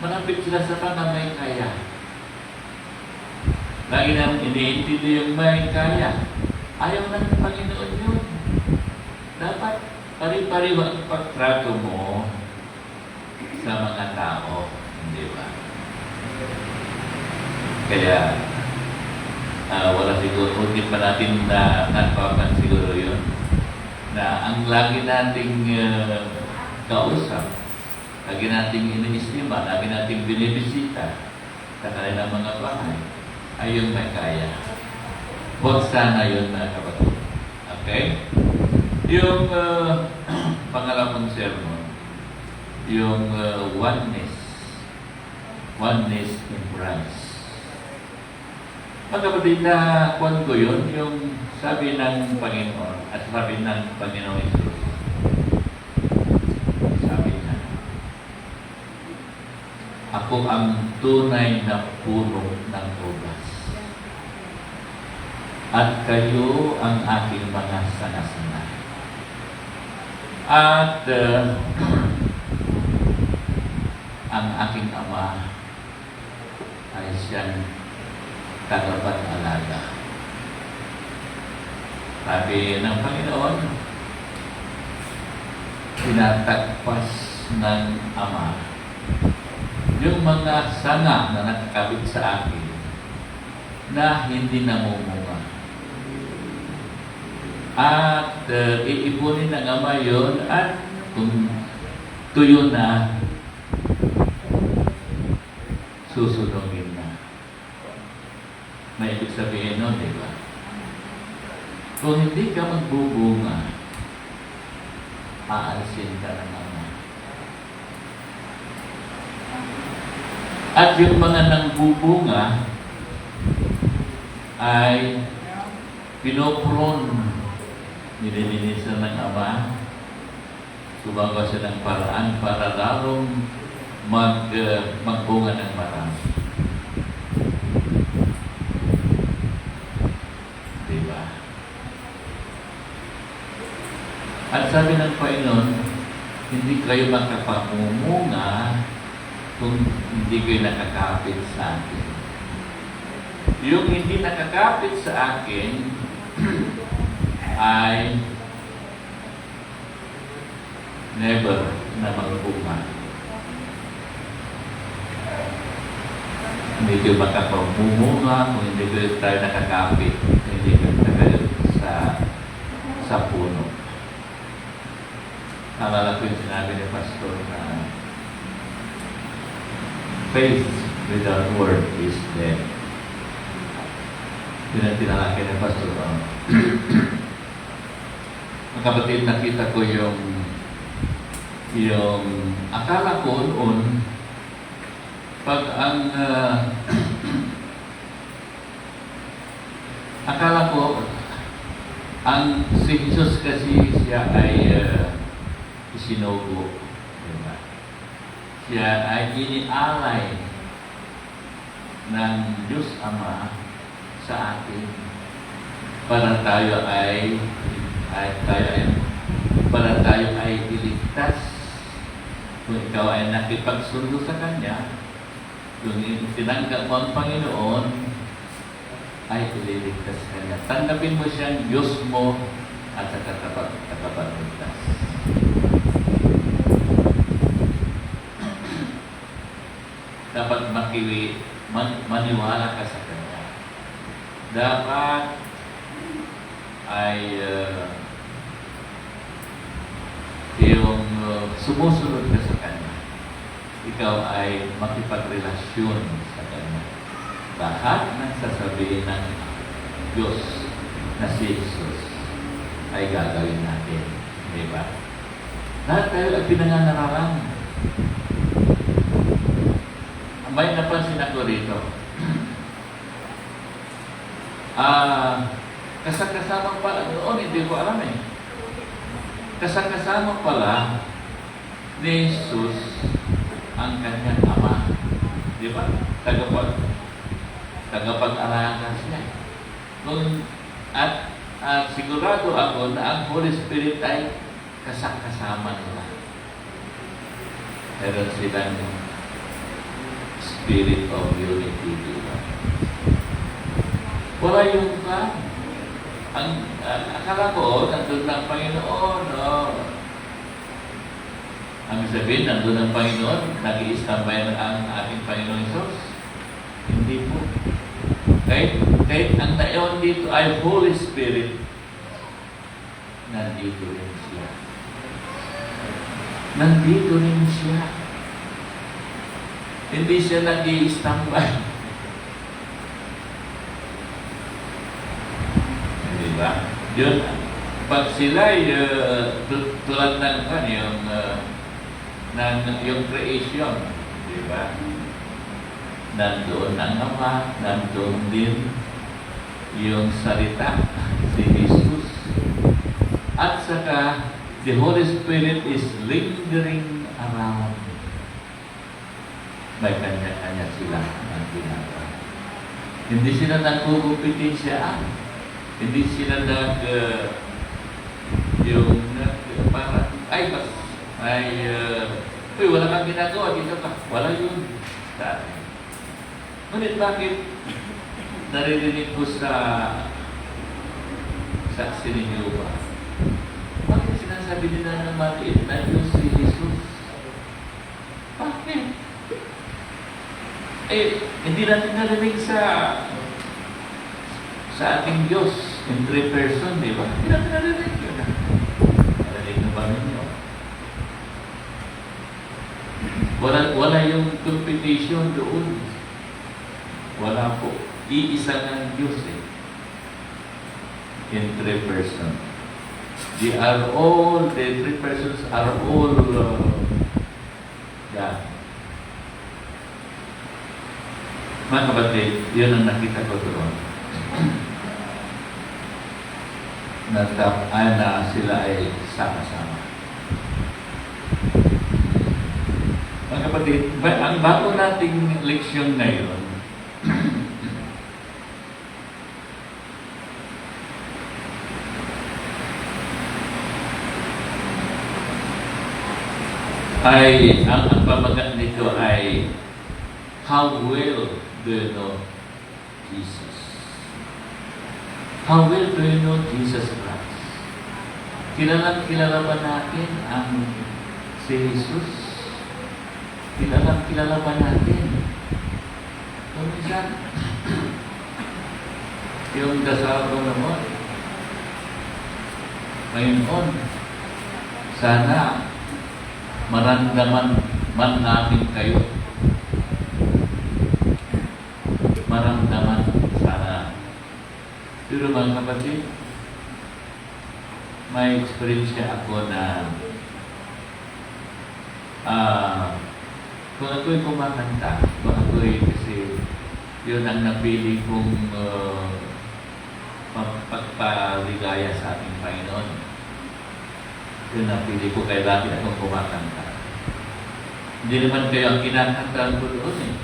malapit sila sa may kaya. Lagi namin iniintindi yung may kaya. Ayaw ng Panginoon yun. Dapat pari-pariwa ang pagtrato mo sa mga tao, hindi ba? Kaya wala siguro, hindi pa natin na napapan siguro yun, na ang lagi nating kausap, lagi nating iniistima, lagi nating binibisita sa kanilang mga bahay, ay yung may kaya. Huwag sana yun, mga kapatid. At Okay? Yung pangalawang sermon, yung oneness in Christ. Mga kapatid, na kwan ko yun, yung sabi ng Panginoon at sabi ng Panginoon Jesus. Sabi niya, ako ang tunay na puno ng ubas. At kayo ang aking mga sanga-sanga. At ang aking Ama ay siyang tagapag-alaga. Sabi ng Panginoon, tinatagpas ng Ama yung mga sanga na nakakabit sa akin na hindi namumunga. At iipunin ng Ama yun at kung tuyo na, susunogin na. May ibig sabihin nun, di ba? Kung hindi ka magbubunga, aalisin ka ng Ama. At yung mga nangbubunga ay pinopron, nililinisan ng Ama, gumagawa siya ng paraan para lalong magbunga ng marami. Diba? At sabi ng Panginoon, hindi kayo makapamumunga kung hindi kayo nakakapit sa akin. Yung hindi nakakapit sa akin ay never na magbunga. Hindi kayo makapamumunga kung hindi kayo tayo nakakapit, hindi kayo sa puno. Naalala ko yung sinabi ni Pastor na faith without work is dead. Yun ang tinalaki ni Pastor. Mga kapatid, nakita ko yung akala ko noon pag ang akala ko ang si Jesus kasi siya ay isinugo, diba? Siya ay inialay ng Diyos Ama sa atin para tayo ay iligtas. Kung ikaw ay nakipagsundo sa Kanya, kung tinanggap mo ang Panginoon, ay ililigtas ka niya. Tanggapin mo siyang Diyos mo at sa tagapagligtas. Dapat maniwala ka sa Kanya. Dapat ay sumusunod ka sa Kanya. Ikaw ay makipagrelasyon sa Kanya. Lahat ng sasabihin ng Diyos na si Jesus ay gagawin natin. Di ba? Lahat tayo ay pinangangaralan. May napansin ako rito. Kasama pala, noon hindi ko alam eh. Kasama pala ni Jesus ang kanyang Ama. Di ba? Tagapag-alaga siya. At sigurado ako na ang Holy Spirit ay kasama nila. Meron silang spirit of unity, di ba? Wala yung akala ko, nandun ang Panginoon, ang sabihin, nandun ang Panginoon, nag-i-standby ang ating Panginoon Jesus. Hindi po. Kahit ang naiwan dito ay Holy Spirit, nandito rin siya. Nandito rin siya. Hindi siya nag-i-standby. Diba? Yun. pag sila tulad ng yung creation, di ba? Nandoon ang Ama, nandoon din yung salita, si Jesus. At saka, the Holy Spirit is lingering around. May kanya-kanya sila ang ginagawa. Hindi sila nagkukumpetensya. Hindi sila parang, wala kang ginagawa, dito ka. Wala yun. Ngunit bakit naririnig ko sa saksi ni Jehovah? Bakit sinasabi nila na maliit na Diyos si Jesus? Bakit? Hindi natin narinig sa ating Diyos in 3 person, di ba? Hindi natin narinig yun. Narinig na ba ninyo? Wala yung competition doon. Wala po. Iisa ng Diyos in 3 person. The 3 persons are all God. Mga kapatid, yun ang nakita ko doon. Na sila ay sama-sama. Mga kapatid, ang bago nating leksyon ngayon, ang pamagat nito ay how well do you know Jesus? How well do you know Jesus Christ? Kilala ba natin ang si Jesus? Kilala ba natin? Kung minsan, yung dasal ko naman, ngayon, sana maramdaman man namin kayo. Maramdaman sana. Pero mga kapatid, may experience ako na kung ako'y kumakanta, kung ako'y kasi yun ang napili kong pagpaligaya sa ating Panginoon. Yun ang napili ko, kaya lagi akong kumakanta. Hindi naman kayo ang kinakantaan ko doon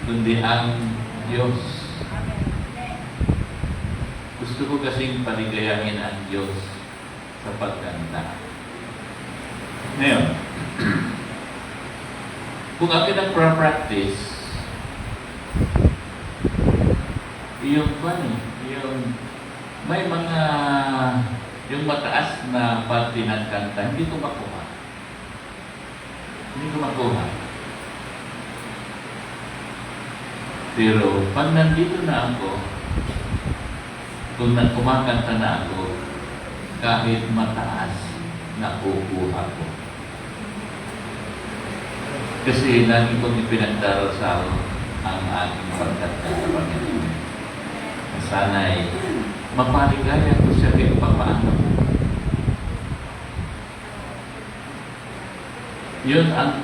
kundi ang Diyos. Gusto ko kasing paligayahin ang Diyos sa pagkanta. Ngayon, kung ako nag-practice, yung may mga yung mataas na parte ng kanta, hindi ko makuha. Pero pag nandito na ako, kung kumakanta na ako, kahit mataas, nakukuha ko. Kasi lagi kong ipinagdarasal ang aking pagkanta sa Panginoon. Sana'y mapaligaya ko siya kaya papaano. Yun ang...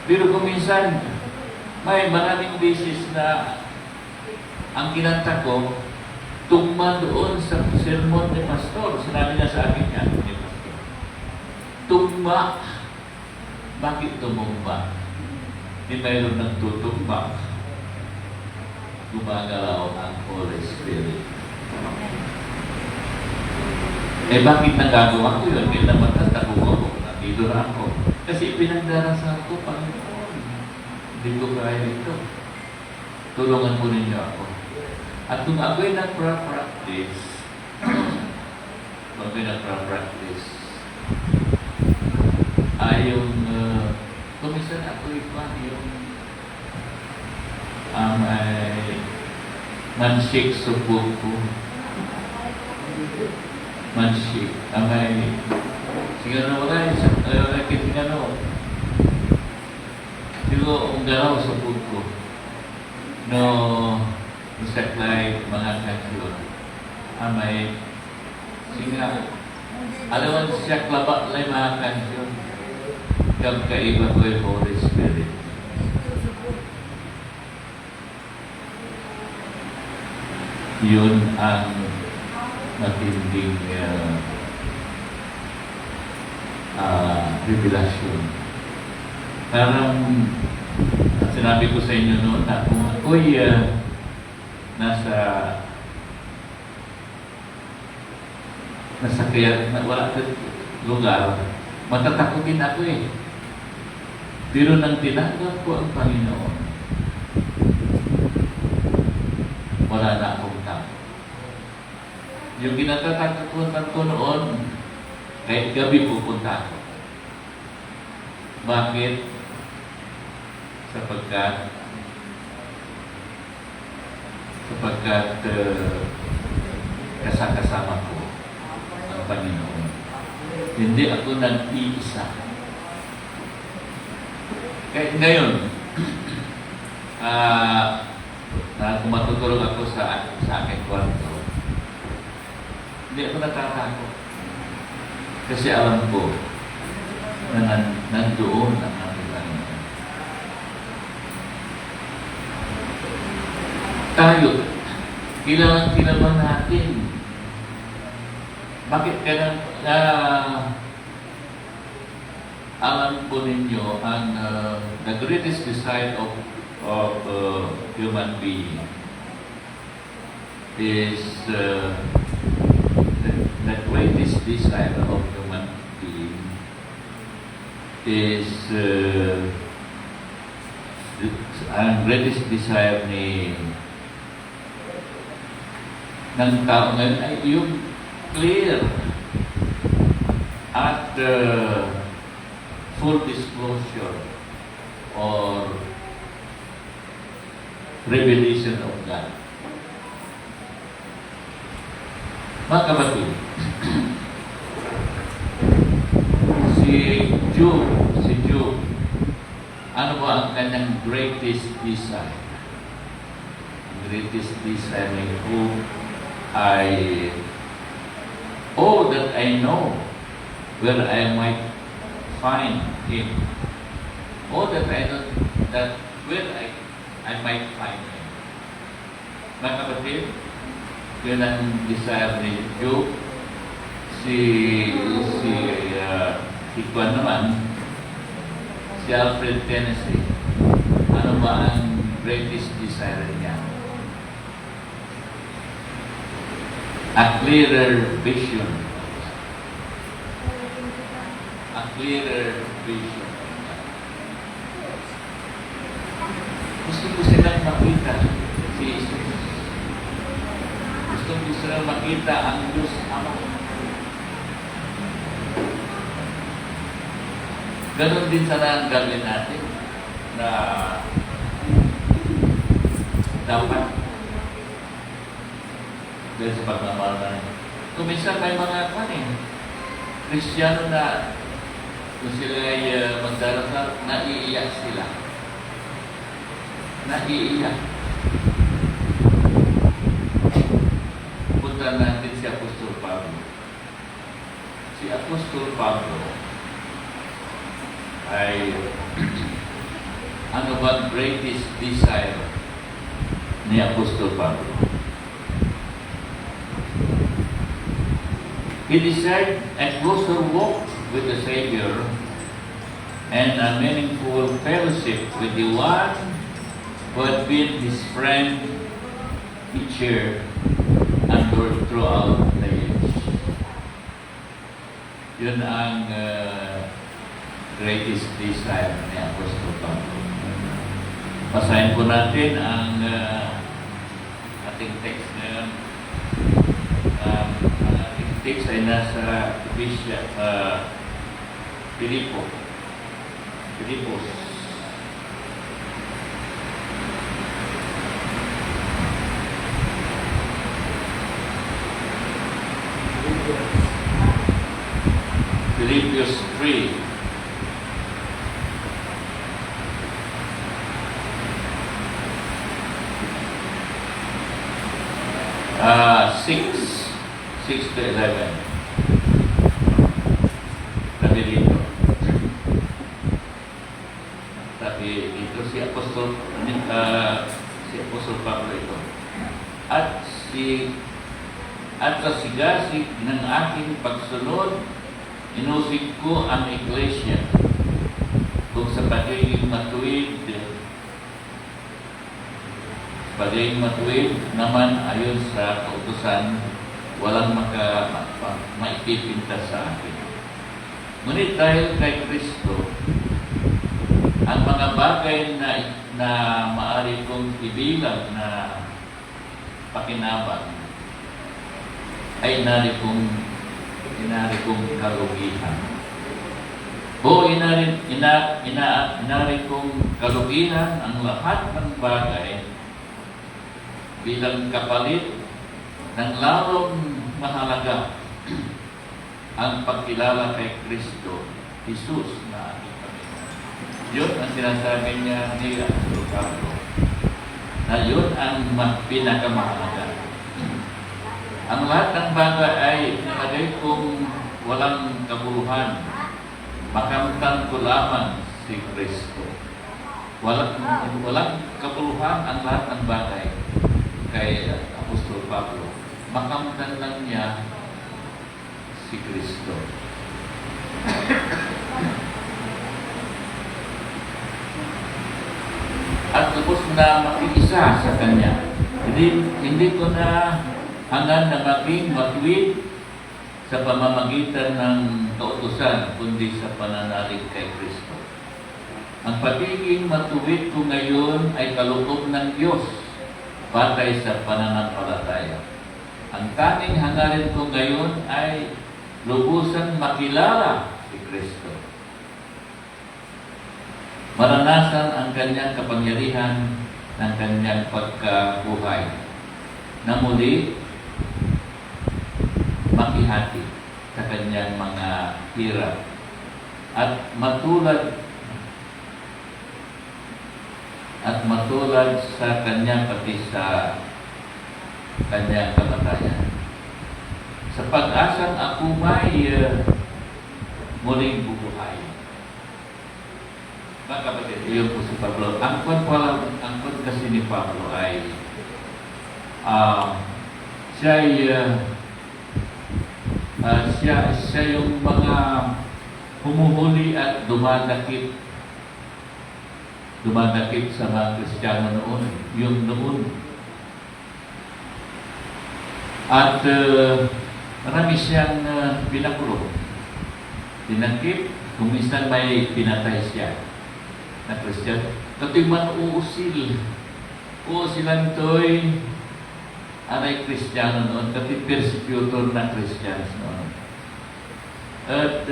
Pero kung minsan, may maraming beses na ang kinanta ko, tugma doon sa sermon ni Pastor. Sinabi niya sa akin yan, ni Pastor. Tugma. Bakit tumugma? Hindi mayroon ng tutugma. Gumagalaw ang Holy Spirit. Bakit nagagawa ko yun? Hindi naman tatakuha ko. Nandito na ako. Kasi pinagdarasal ko, Panginoon. Hindi ko kaya ito. Tulungan mo ninyo ako. At kung ako'y nagpa-practice, ay yung kumisan ako'y yung mansik subok ko. Mansik. Siguro na wala yung siguro ang galaw subok ko. No, isaklay mga kansyon. Singa. Alam mo siya klaba lay mga kansyon. Kag kaiba ko yung Holy Spirit. Yun ang matinding revelasyon. Parang sinabi ko sa inyo noon na kung ako'y nasa kaya wala sa lugar, matatakotin ako eh. Pero nang tinanggap ko ang Panginoon, wala na akong takot. Yung kinatatakutan ko noon, kahit gabi pupunta ako. Bakit? Sapagkat kasama ko ang Panginoon. Hindi ako nag-iisa. Kahit ngayon, kung matutulog ako sa aking kwarto, hindi ako natatakot. Kasi alam ko na nandoon ang aking Panginoon. Tayo, kailangan natin. Bakit kaya alam po ninyo ang the greatest desire of human being is the greatest desire of human being is ang greatest desire ng tao ngayon ay yung clear at full disclosure or revelation of God. Mga kapatid, si Job, ano ba ang kanyang greatest desire? Greatest desire ni Job ay all that I know where I might find Him. All that I know that where I might find Him. Mga kapatid, yun ang desire ni Job. Si Kwan naman, si Alfred Tennessee, ano ba ang greatest desire niya? A clearer vision. A clearer vision. Gusto ko silang makita si Jesus. Gusto ko silang makita ang Diyos Ama. Ganon din sana ang gawin natin na dapat dahil sa pagmamahal na kung minsan may mga Kristiyano na kung sila ay magdarasal, naiiyak sila. Naiiyak. Punta natin si Apostol Pablo. Si Apostol Pablo ay ano ba greatest desire ni Apostol Pablo? He desired a closer walk with the Savior and a meaningful fellowship with the one who had been his friend, teacher, and Lord throughout the years. Yun ang greatest desire ni Apostol Pablo. Basahin po natin ang ating text ngayon. Ang ating text ay nasa Filipos. Philippians 3. 6 to 11. Sabi dito. Sabi dito si Apostol Pablo ito. At sa sigasig ng aking pagsunod, inusig ko ang iglesia kung sa pagiging matuwid naman ayon sa kautusan, walang maipipinta sa akin. Ngunit dahil kay Kristo, ang mga bagay na maaari kong ibilang na pakinabang ay inari kong kalugihan. O inari kong kalugihan ang lahat ng bagay bilang kapalit ng lalong mahalaga ang pagkilala kay Kristo Jesus na ating Panginoon. Yun ang sinasabi niya ni Apostol Pablo, na yun ang pinakamahalaga. Ang lahat ng bagay ay nilagay kong walang kabuluhan. Makamtan ko lamang si Kristo. Walang kabuluhan ang lahat ng bagay kay Apostol Pablo. Makamtan lang niya si Kristo. At tapos na makiisa sa Kanya. Hindi ko na hangad na maging matuwid sa pamamagitan ng kautusan, kundi sa pananalig kay Kristo. Ang pagiging matuwid ko ngayon ay kaloob ng Diyos batay sa pananampalataya. Ang tanging hangarin ko ngayon ay lubusan makilala si Kristo. Maranasan ang Kanyang kapangyarihan ng Kanyang pagkabuhay, na muli makihati sa Kanyang mga hirap at matulad sa Kanya pati sa Kanyang kamatayan. Sa pag-asang ako may muling bubuhay. Mga kapatid, iyon po si Pablo. Ang kwento kasi ni Pablo ay siya yung mga humuhuli at dumadakip sa mga Kristiyano noon, yung noon. At marami siyang pinakulong. Dinakip, kung minsan may pinatay siya na Kristiyano. Kato'y manuusil. Uusilan to'y anay Kristiyano noon, kato'y persecutor na Kristiyano noon. At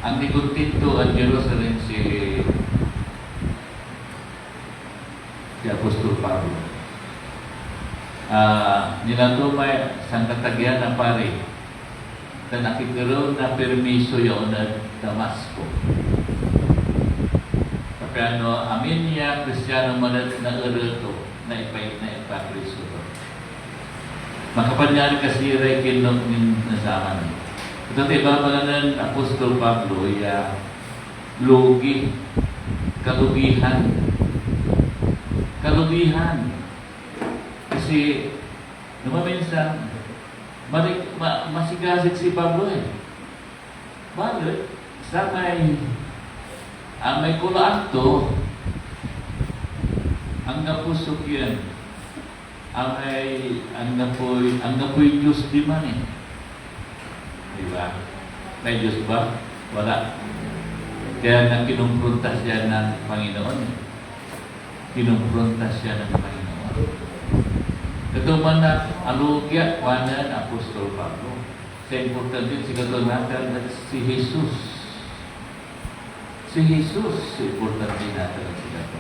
ang nikuntinto at Jerusalem si Apostol Pablo. Nilatumay sang katagyan na pare na nakikaroon na permiso yun na Damasco. Kano amin niya Kristiyano manat na ereto na ipakristo. Makapanyari kasi rin kinong nasaman. Ito iba mga Apostol Pablo ya lugi, kalugihan. Kasi minsan masigasig si Pablo eh. Bakit? Sa may kulaan to, ang napusok yan. Ang napoy Diyos di man eh. Diba? May Diyos ba? Wala. Kaya nang kinumprontas siya ng Panginoon. Kinumprontas siya ng Panginoon. Ito man na alugya, wanan Apostol Pablo. Sa importante si katunatan at si Jesus. Si Jesus, importante natin ang sila po.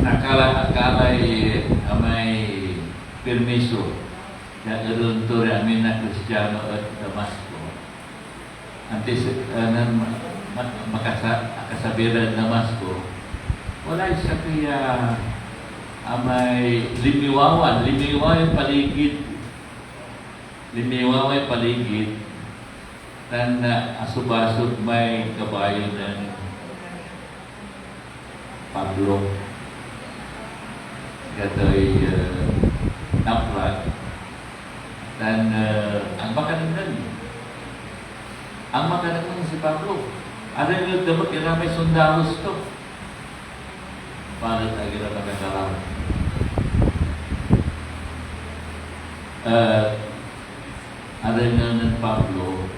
Nakala may permiso na irunto amin na Kristiyano at Damasco. Antes makasabiran Damasco, wala siya kaya amay limiwawan paligid tan asubasod may kabayo ng Pablo katoy naplat dan ang makanan si Pablo ada yang dapat iramay sundalos to para lagi na nakakaram ada yang ng Pablo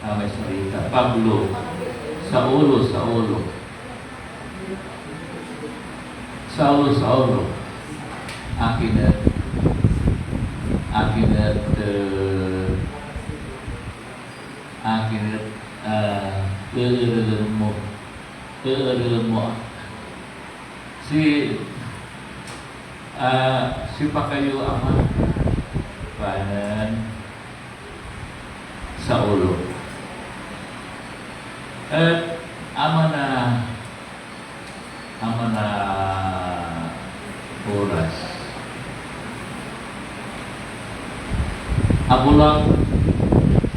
may salita Pablo Saulo akin at keerel mo si pakayo ama panan Saulo at ama na oras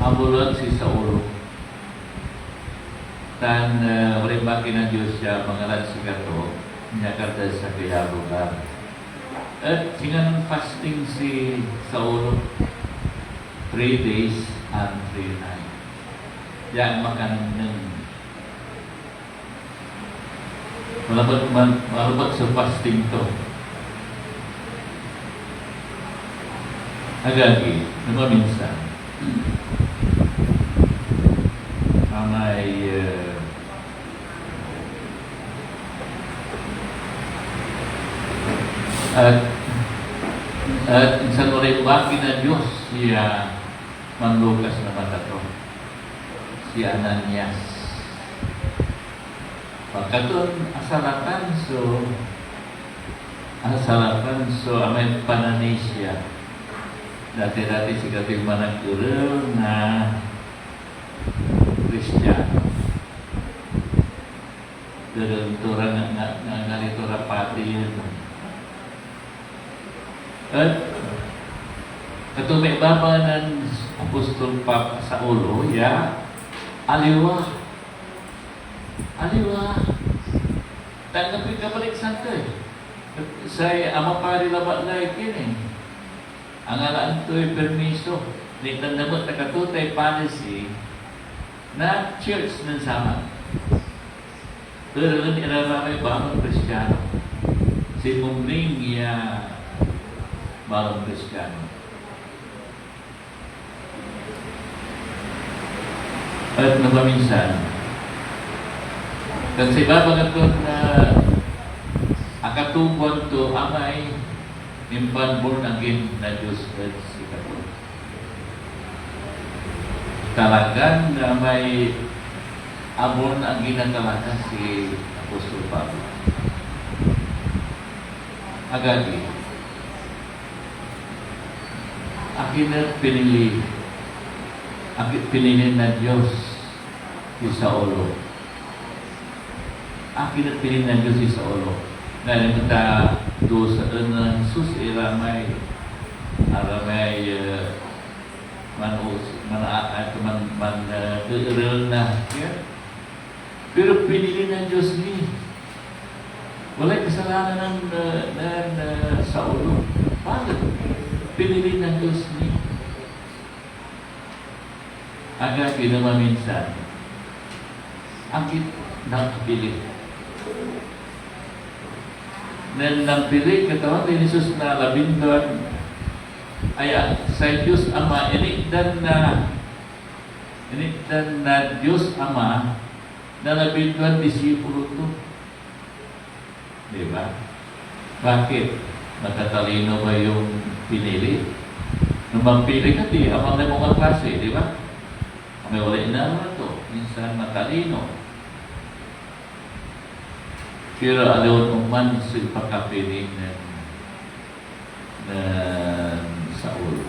abulan si Saulo tan marimbaki ng Diyos siya mangalan si Kato niya kada sa kaya lugar at singan fasting si Saulo 3 days and 3 nights yan makan ng malabat sa fasting to agagi minsan may at isang marimbaki na Diyos siya manlukas na mata to si Ananias pagkaton asalakan so amay pananisya dati-dati si kating managturel na Kristiyano turang nga pati yun at katumay baba ng Apostol Papa sa ulo ya aliwa tanggapin ka balik santo say ama pari labat laikin ang alaan to'y permiso di tandabot na katutay policy na church ng sama pero lang ilaramay bawang Kristiyano si Mumring ya bawang Kristiyano at napaminsan kasi babangat ko na akatubon to amay impan born again na Diyos at si Kato talagang na may amon ang ginagalakan si Apostol Pablo agagi akin na pinili na Diyos si Saulo akin at pinili na Diyos si Saulo ngayon kita doon sa Jesus aramay real na pero pinili ng Diyos ni wala'y kasalanan ng Saulo bakit pinili ng Diyos ni agad minsan akit nakapili nampili katawan ni Jesus na 12 ay sa Diyos Ama inikdan na Diyos Ama na 12 disipulo to diba? Bakit? Natatalino ba yung pinili? Nung mampili ka amang na mga klase diba? May wala na to minsan matalino pero alawad man sa pagkapiling ng Saulo.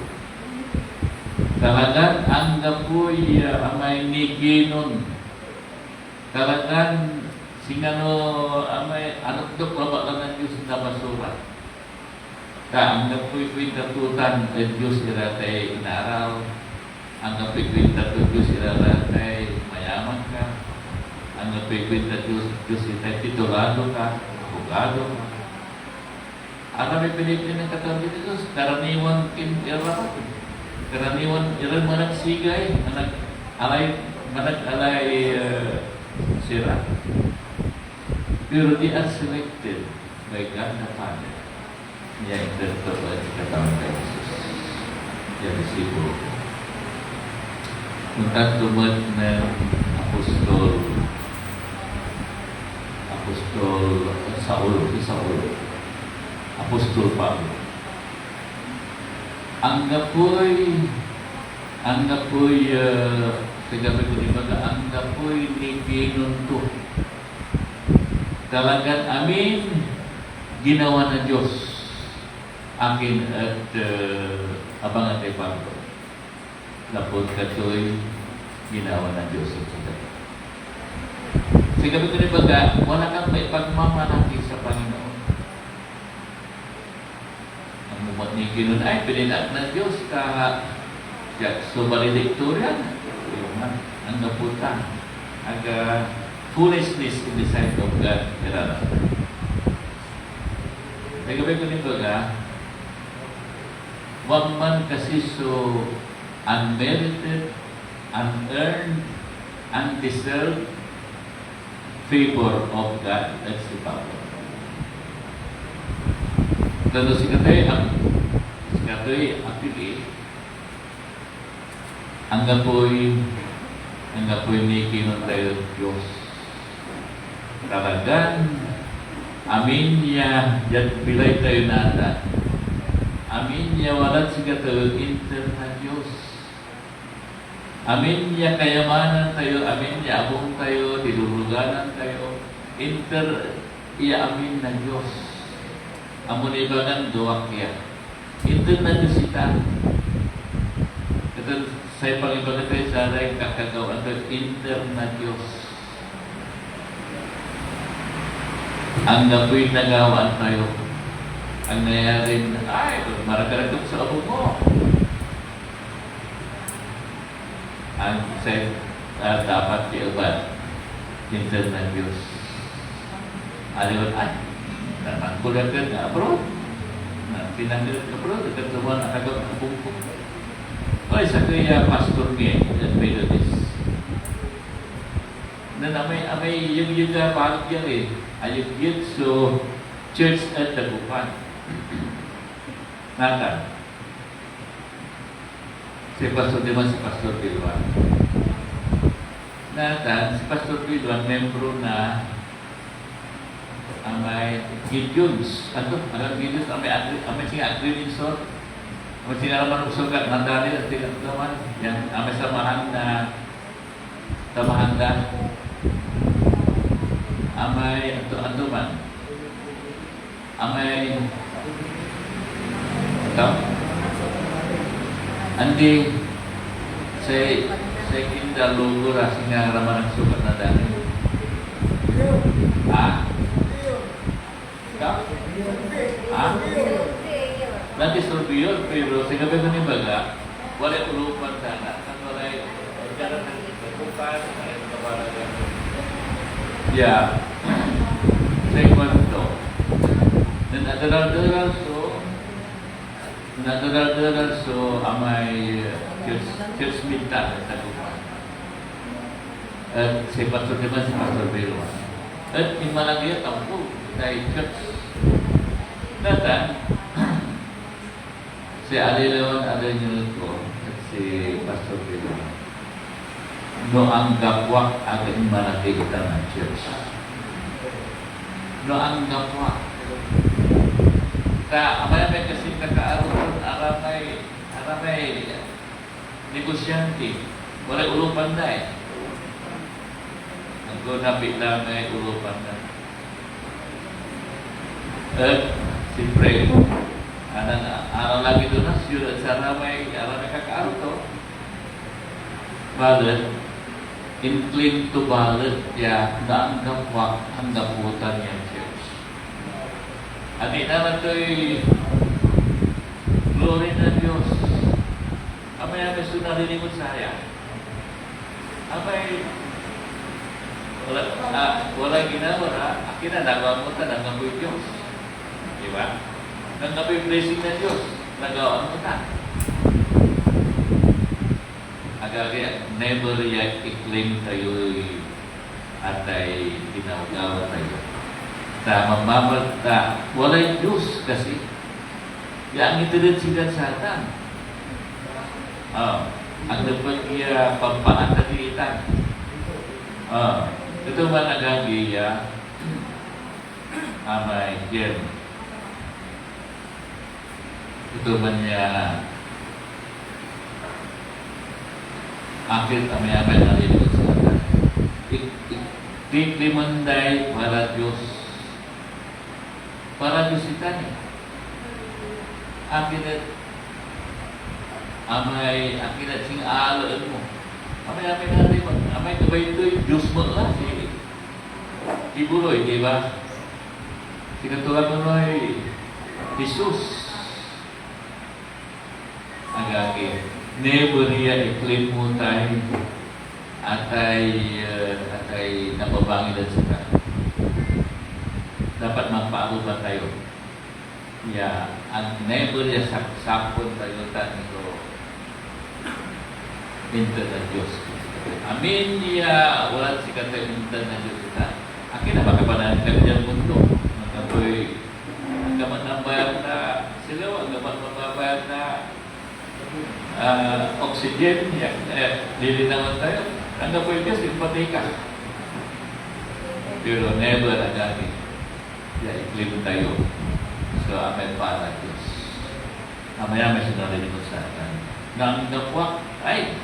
Talagang ang napoy amay ni Ginon. Talagang Singano amay anak do baba lang ng Diyos na basura. Ang napuy-puy tatutan ay Diyos iratay inaraw. Ang napuy-puy tatutan Diyos iratay mayaman ka. Ang napuy-puy tatutan Diyos iratay titulado ka, abogado ka. Ang may pinipin ng katawan dito, karaniwan kiniraw. Karaniwan iran manag sigay, manag alay sira. Pero they are selected by God the Father. Niya interpret sa katawan kay Jesus. Yan resibo. Kung tumad ng apostol Saulo, Apostol Pablo. Ang napoy kagabi ko di baga, ang napoy ni pinunto. Talagang amin ginawa ng Diyos akin at abangan kay Pablo. Lapot kato'y ginawa ng Diyos at sila. Kagabi ko di baga, wala kang may pagmamalaki sa Panginoon. Ang umat ni Kinon ay pinilat ng Diyos so valedictorian ang napunta ang foolishness in the sight of God irara. Nagabay ko ni baga, wag man kasi so unmerited, unearned, undeserved favor of God at si Pablo. Tando si Katoy apili ang gapoy ni Kinon tayo Diyos. Talagang amin niya yan pilay tayo nata. Amin niya walat si Katoy inter na Diyos. Amin niya kayamanan tayo, amin niya abong tayo, diluluganan tayo, inter iya amin na Diyos. Amun ibagan doak ya. Inter na Diyos ita. Ito sa pangibagan tayo sa rin kakagawa tayo, inter na Diyos. Ang napoy nagawaan tayo, ang nangyari na, ay, maragaragot sa abo mo. Ang dapat iubat, inter na Diyos. Aliwan, ay, nangkulat ka na abroad. Pinanggilat ka abroad, nagkatuman ang nagkakabungkong. Oy, sa kaya pastor niya, at Methodist. Na amay yung pahag yan eh. Ayun yun, so, church at Dagupan. Nata. Si Pastor Diman, si Pastor Bilwan. Nata, si Pastor Bilwan, membro na amay Gideons. Ano? Alam Gideons, amay siya Agridinsor. Amay sinalaman usog at nandali at tinataman. Yang amay samahan na amay antuman. Amay andi sa kinda lugura singa raman ang sukat na dali. Nanti surbiyon, pero sa gabi ko ni baga, wala ulupan sana. Kan wala jalan ng bukan, wala kabalagan. Ya, saya kwento. Dan nadaral so amay church minta sa lupa. At si Pastor Diman, si Pastor Bilwan. At imalagay tampo tayo church. Datan, si Alileon ko at si Pastor Bilwan. No ang gapwak aking malaki kita ng church. No ang gapwak. Amay kasi nakaaroon, aramay negosyante. Wala ulupan na eh. Nagkunapit lang may ulupan na. At siyempre, araw lagi doon na siya at sa aramay kakaaroon to. Bakit? incline to ballot ya na ang gapwa ang gaputan niya church. Ani naman to'y glory na Diyos. Amay namin sunarinig saya. Amay wala ginawa akin na nagawamutan ang gapoy Diyos. Diba? Ang gapoy blessing na Diyos. Nagawamutan. Agagi, never yet i-claim tayo'y atay ginagawa tayo. Mamamagta, walay Diyos kasi. Yang itirin sikat sa atan. Ang dapat iya pampaatalitan. Ito man agagi ya amay jen. Ito man ya akhir amay-amay na rin sa atan. Iklimanday para Diyos. Para Diyos itan. Akinat akinat sing aalaan mo. Amay na rin mo. Amay kabay ito'y Diyos mo lang. Ibuloy, di ba? Sinatulan mo ay Jesus. Agagi. Never niya i-claim mo tayo atay napabangilan sila. Dapat magpaaruban tayo. Ang never niya sapon tayo tanito minta na Diyos. Amin niya wala si kata minta na Diyos kita. Akin na makapanaan ka dyan mundo. Magapoy agaman ng bayad na sila, agaman mababayad na oxygen, lilinawan tayo. Ang gapoy Diyos, ipatay ka. Pero never agad i-claim tayo. So, amay para Diyos. Amaya may sinarinig ko sa akin. Nang napwak, ay!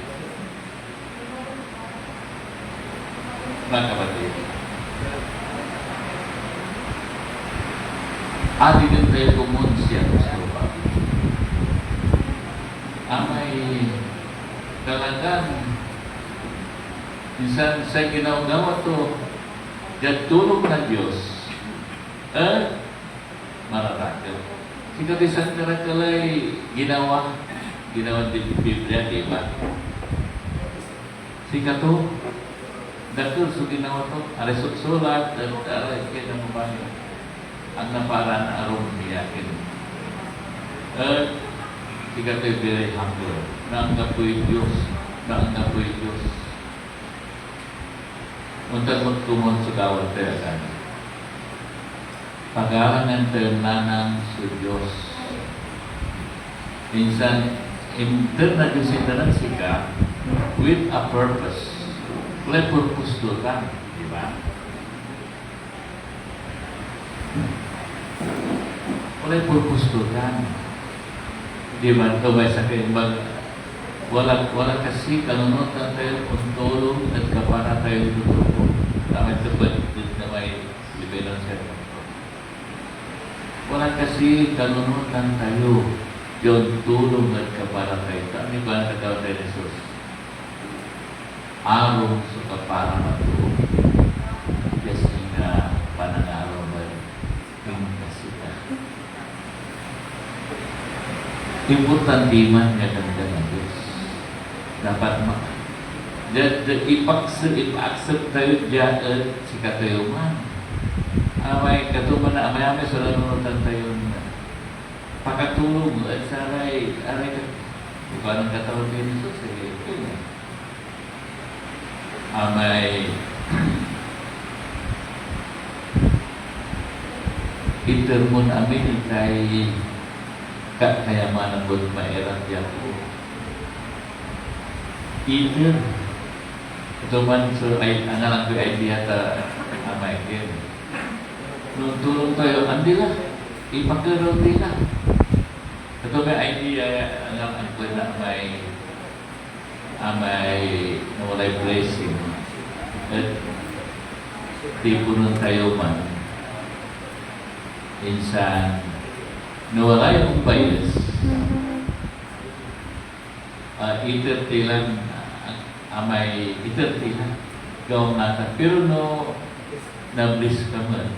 Mga kapatid. Adi din tayo kumunsiya sa lupa. Amay talagang minsan sa ginawa to diyan tulong na Diyos mararakil. Sikat isang karakalay ginawa din Biblia, di ba? Sikat to datul so ginawa to aray sulat dan aray kaya naman ang naparan aron niyakin. Sikat to'y very humble. Naanggap ko'y Diyos. Naanggap ko'y Diyos. Untag magtumon sa gawad tayo kan. Pag-aarangan tayo nanang sa Diyos. Minsan, na Diyos itanan sika with a purpose. Wala purpose doon ka. Di ba? Wala purpose doon ka. Di ba? Ito ba sa kayo wala kasi kanunutan tayo kung tulong at kapara tayo tutulong. Tama ito ba na may libelan sa ito? Wala kasi kanunutan tayo yung tulong at kapara tayo. Tama ba ang katawa tayo ni Jesus? Arong sa kapara na ito. Kasi nga panangaraw ba yung kasita. Importante man nga ganda ng Diyos. Dapat i-accept tayo dyan si katayuman. Amay katuman na amay sa nanunutan tayo na pakatulog at saray iba ng katawan tayo ni Jesus amay intermon amin kay kayamanan buat maerang jago. Either ito man so ay analang ko idea ta amay kin. Nung tulong tayo, andila, ipagkaroon nila. Ito may idea ang ko na may nawalay blessing. At di puno tayo man. Insan nawala yung bias. Itertilan amay itertilan gawang natin. Pero no, na-bliss ka man.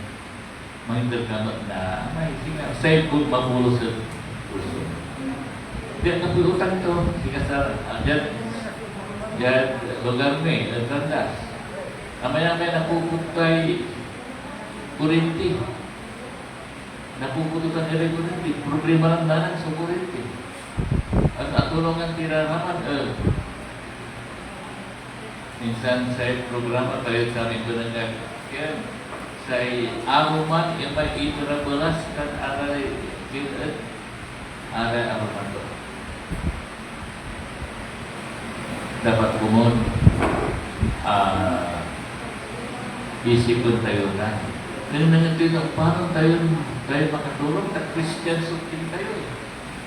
Mahindal ka man na, may singa, sa'yo po mapulo sa puso. Diyan na po utang to. Sige sa, diyan, lugar may, nagtandas. Amaya-maya napuputay kurinti. Napupututan nila kurinti. Problema lang na sa kurinti. Ang atulungan tira naman, minsan sa programa tayo sa aming barangay. Kaya sa aruman, yung may iturabulas kan aray aruman to. Dapat kumon isipon tayo na. Ngayon na natin, paano tayo makatulong? Christian sukin tayo.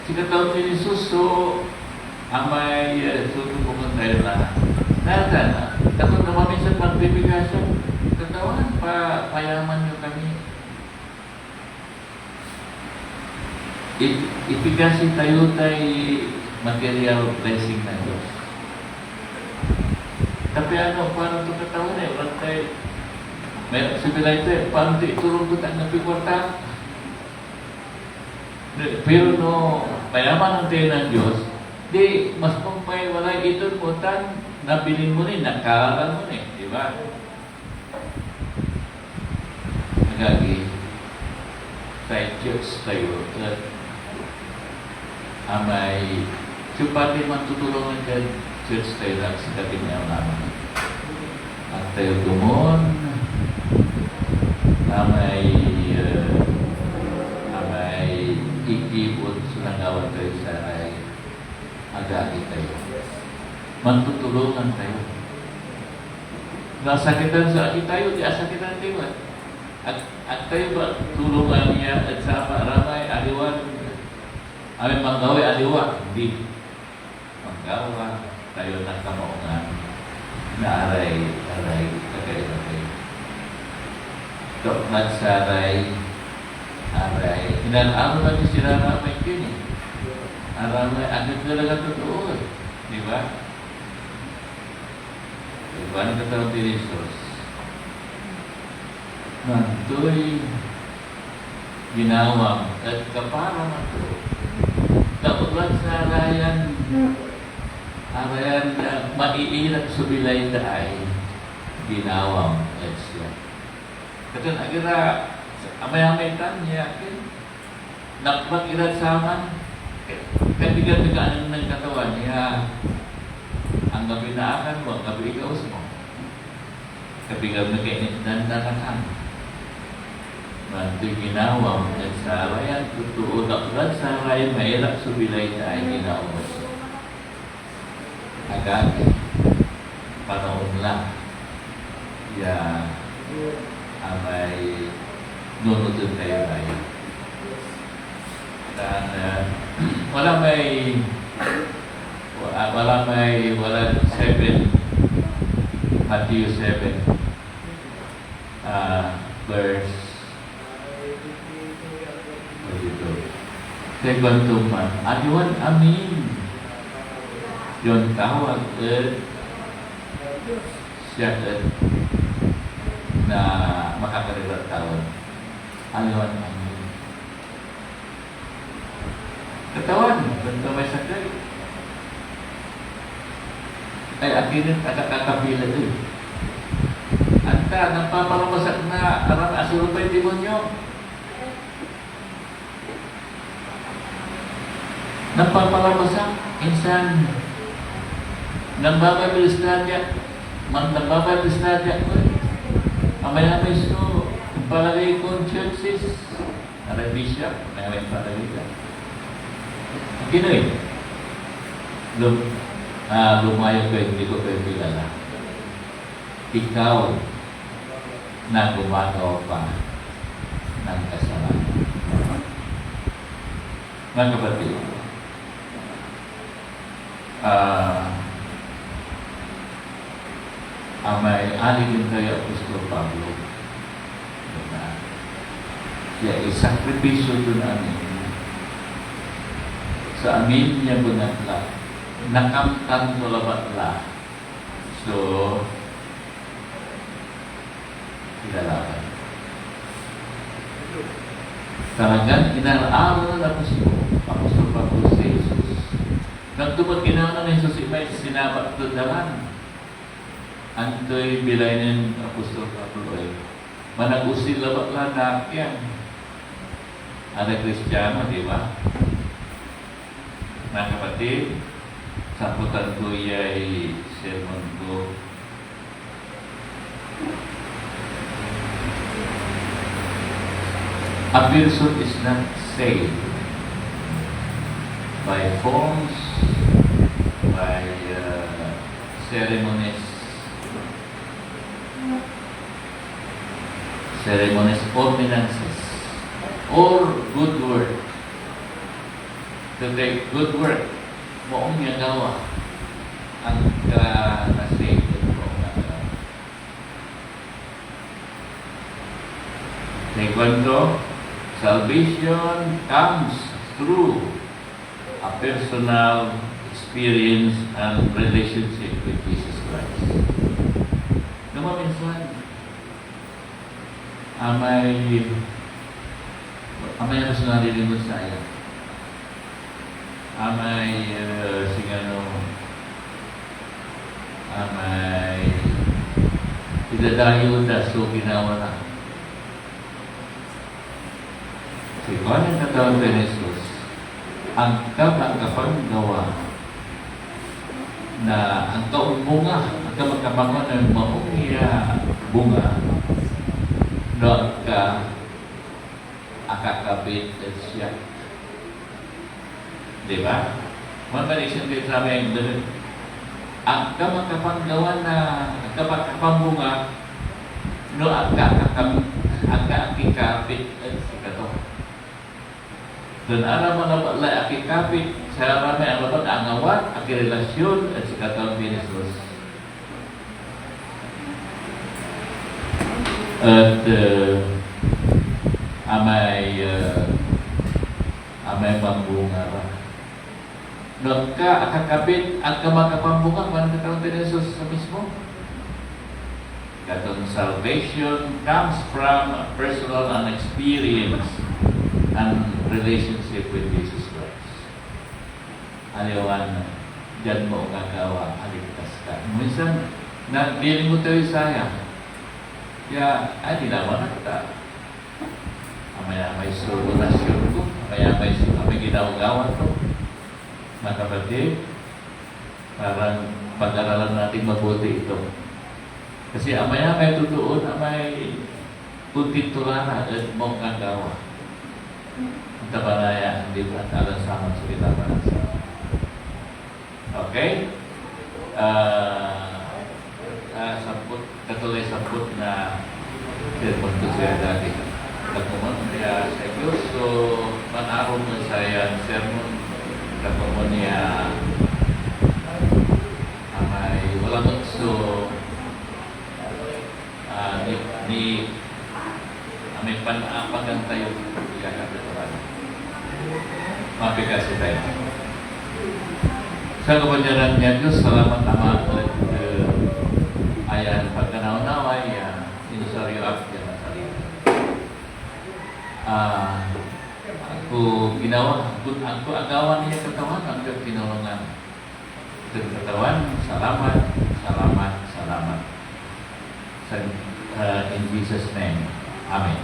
Sikataon ni Jesus, so amay susubukan tayo na. Nada na. Takot na minsan magbibigasyon. Katawan, payaman nyo kami. Ipigasi tayo material blessing na Diyos. Tapi paano ito katawan eh? Walang tayo, may sibila ito eh, paano ito itulong ko tayo ng pikwarta? Pero no, payaman ang tayo ng Diyos, di, mas kumpay wala ito mo, nabilin mo rin, nakalan mo rin, di ba? Nagagi, sa church tayo, amay, supati man tutulungan ka, church tayo lang sa katinyaw naman. At tayo tumon, amay ikipon sunangawan tayo sa aray, agagi tayo. Mantutulungan tayo. Nasakitan sa aki tayo, di asakitan tayo. At tayo ba tulungan niya at sa ramay, aliwan, amin manggawin aliwa, hindi. Manggawa, tayo ng kamaungan na aray, kagaya tayo. Doknat sa aray, hinalaman natin sila ramay kini. Aramay, agad talaga totoo. Di ba? Di ba? Nagkataon din Jesus. Nantoy ginawang at kaparang ito. Kaulat sa arayan na maiirat subilay na ay ginawang at siya. Kata nagira amay-amay tan niya nakpag-irat saman kabigat-bigaan ng katawan niya ang gabinaakan mo, gabi-igaos mo kabigat na kainit dan datakan nanti ginawang at sa arayan tutuod akulat sa arayan mahirap subilay na ay ginawang agad panahon lang ya amay nunutun tayo tayo. Dan wala 7 Matthew 7 verse second to man adiwan amin yon tawag siya na makakaribat tawag aliwan amin katawan benda may sakay ay akhirnya kakapila itu anta napapalamasak na arang asuro pa yung demonyo napapalamasak insan nambababilis na dia amay-amay so palagay kong churches aray bishop may palagay ka kinoy lumayo ko hindi ko kayo kilala ikaw na gumagawa pa ng kasalanan mga kapatid amay aligin kayo Apostol Pablo siya isakripisyo doon amin sa amin niya bunatla, nakamtan tulabatla. So, ilalaban. Talagang inaaral na Apostol Pablo sa Jesus. Nagtupad kinaunan ni Jesus may sinabat to dalan. Antoy bilay ng Apostol Pablo ay managusil labat lanak yan. Ada Kristiyano, di ba? Mga kapatid, samputan ko ay sermon ko. A person is not saved by forms, by ceremonies, ordinances, or good work. Today, good work, moong nagawa ang na-save moong nagawa. Segundo, salvation comes through a personal experience and relationship with Jesus Christ. Minsan, amay harus narinig saya. Amay amay idadayo na so ginawa na. Kung ang katawag ni Jesus, ang kapaggawa na ang taong bunga, ang kapagkapangon ng maong bunga, na akakabit siya. Diba? Mabalisin din sa amin, ang kapagkapangawa na ang kapagkapambunga, no akakikabit siya to. Dan ara mga balay akikapit sa ramay ang labat ang awat, akirelasyon at sa katawang Jesus. At amay pambunga ba. Nagka akakapit at kamakapambunga man katawang Jesus sa mismo. Katong salvation comes from a personal and experience and relationship with Jesus Christ. Aliwan, dyan mo gagawa, aligtas ka. Minsan, nagbiling mo tayo saya. Kaya, ay, nilawan na kita. Amay surunasyon ko. Amay ginawagawan ko. Mga kapatid, parang pag-aralan natin mabuti ito. Kasi amay tutuon, amay puntinturana at mong gagawa. Ang tabanaya, hindi ba alam sa mga salita pa ng sa. Okay? Katuloy samput na sermon ko siya dati. Katumon niya sa Diyos. So, manarong mo saya sermon. Katumon niya amay walang so amay panapagan tayo ikakapituran. Mapikasi tayo. Sa kebenaran niya Diyos, salamat Ama at ayan pagkanaw-naway inusaryo ako dyan ang salita. Ako agawan niya katawan ang tinulungan. Ito katawan, salamat. In Jesus' name, Amen.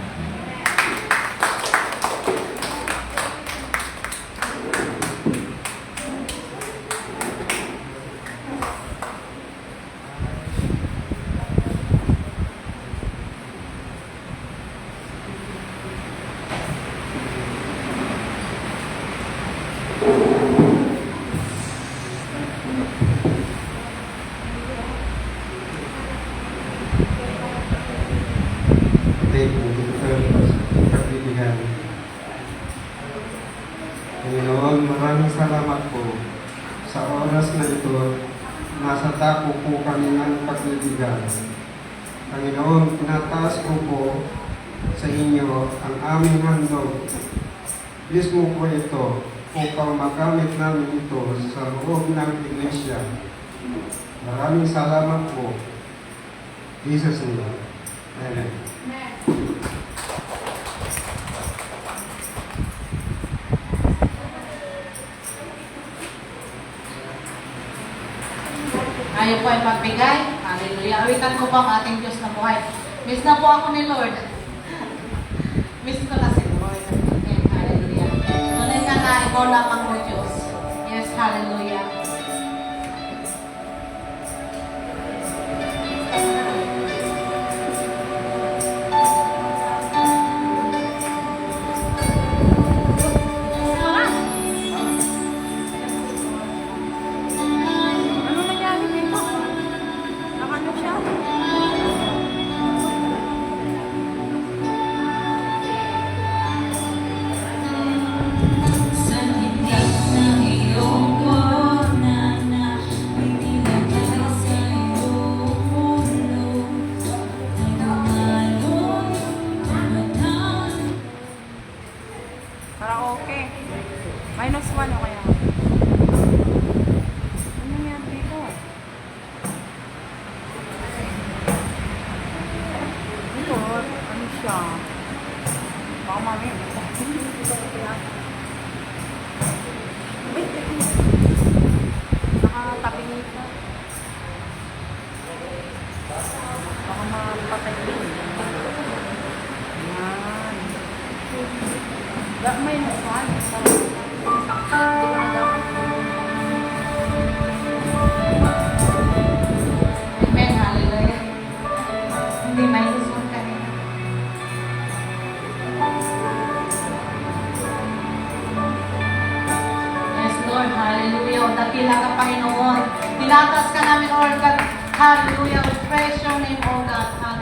Panginoon, maraming salamat po sa oras na ito. Nasa dako po kami ng pagliligan. Panginoon, tinataas ko po sa inyo ang aming handog. Please mo po ito upang magamit namin ito sa loob ng iglesia. Maraming salamat po. Jesus name. Amen. Ayaw po ay magbigay. Hallelujah. Awitan ko po ang ating Diyos na buhay. Miss na po ako ni Lord. Miss ko na si Lord. Amen. Hallelujah. Tunay nga na, ikaw lamang mo Diyos. Yes, hallelujah. Ano nangyari dito? Nakano siya? Sa titik ng iyong corona na itinagay sa iyong ulo ay lumaloy, tumatang. Parang okay. -1 o kaya? Ano nangyari dito? Lord, ano siya? Baka mami. Nakatabi nito. Baka mapatay din. Yan. May -1. Amen, hallelujah. Hindi may susunod ka rin. Yes, Lord, hallelujah. Dakila ka, Panginoon. Tinatas ka namin, Lord God. Hallelujah. We praise your name, O God. Hallelujah.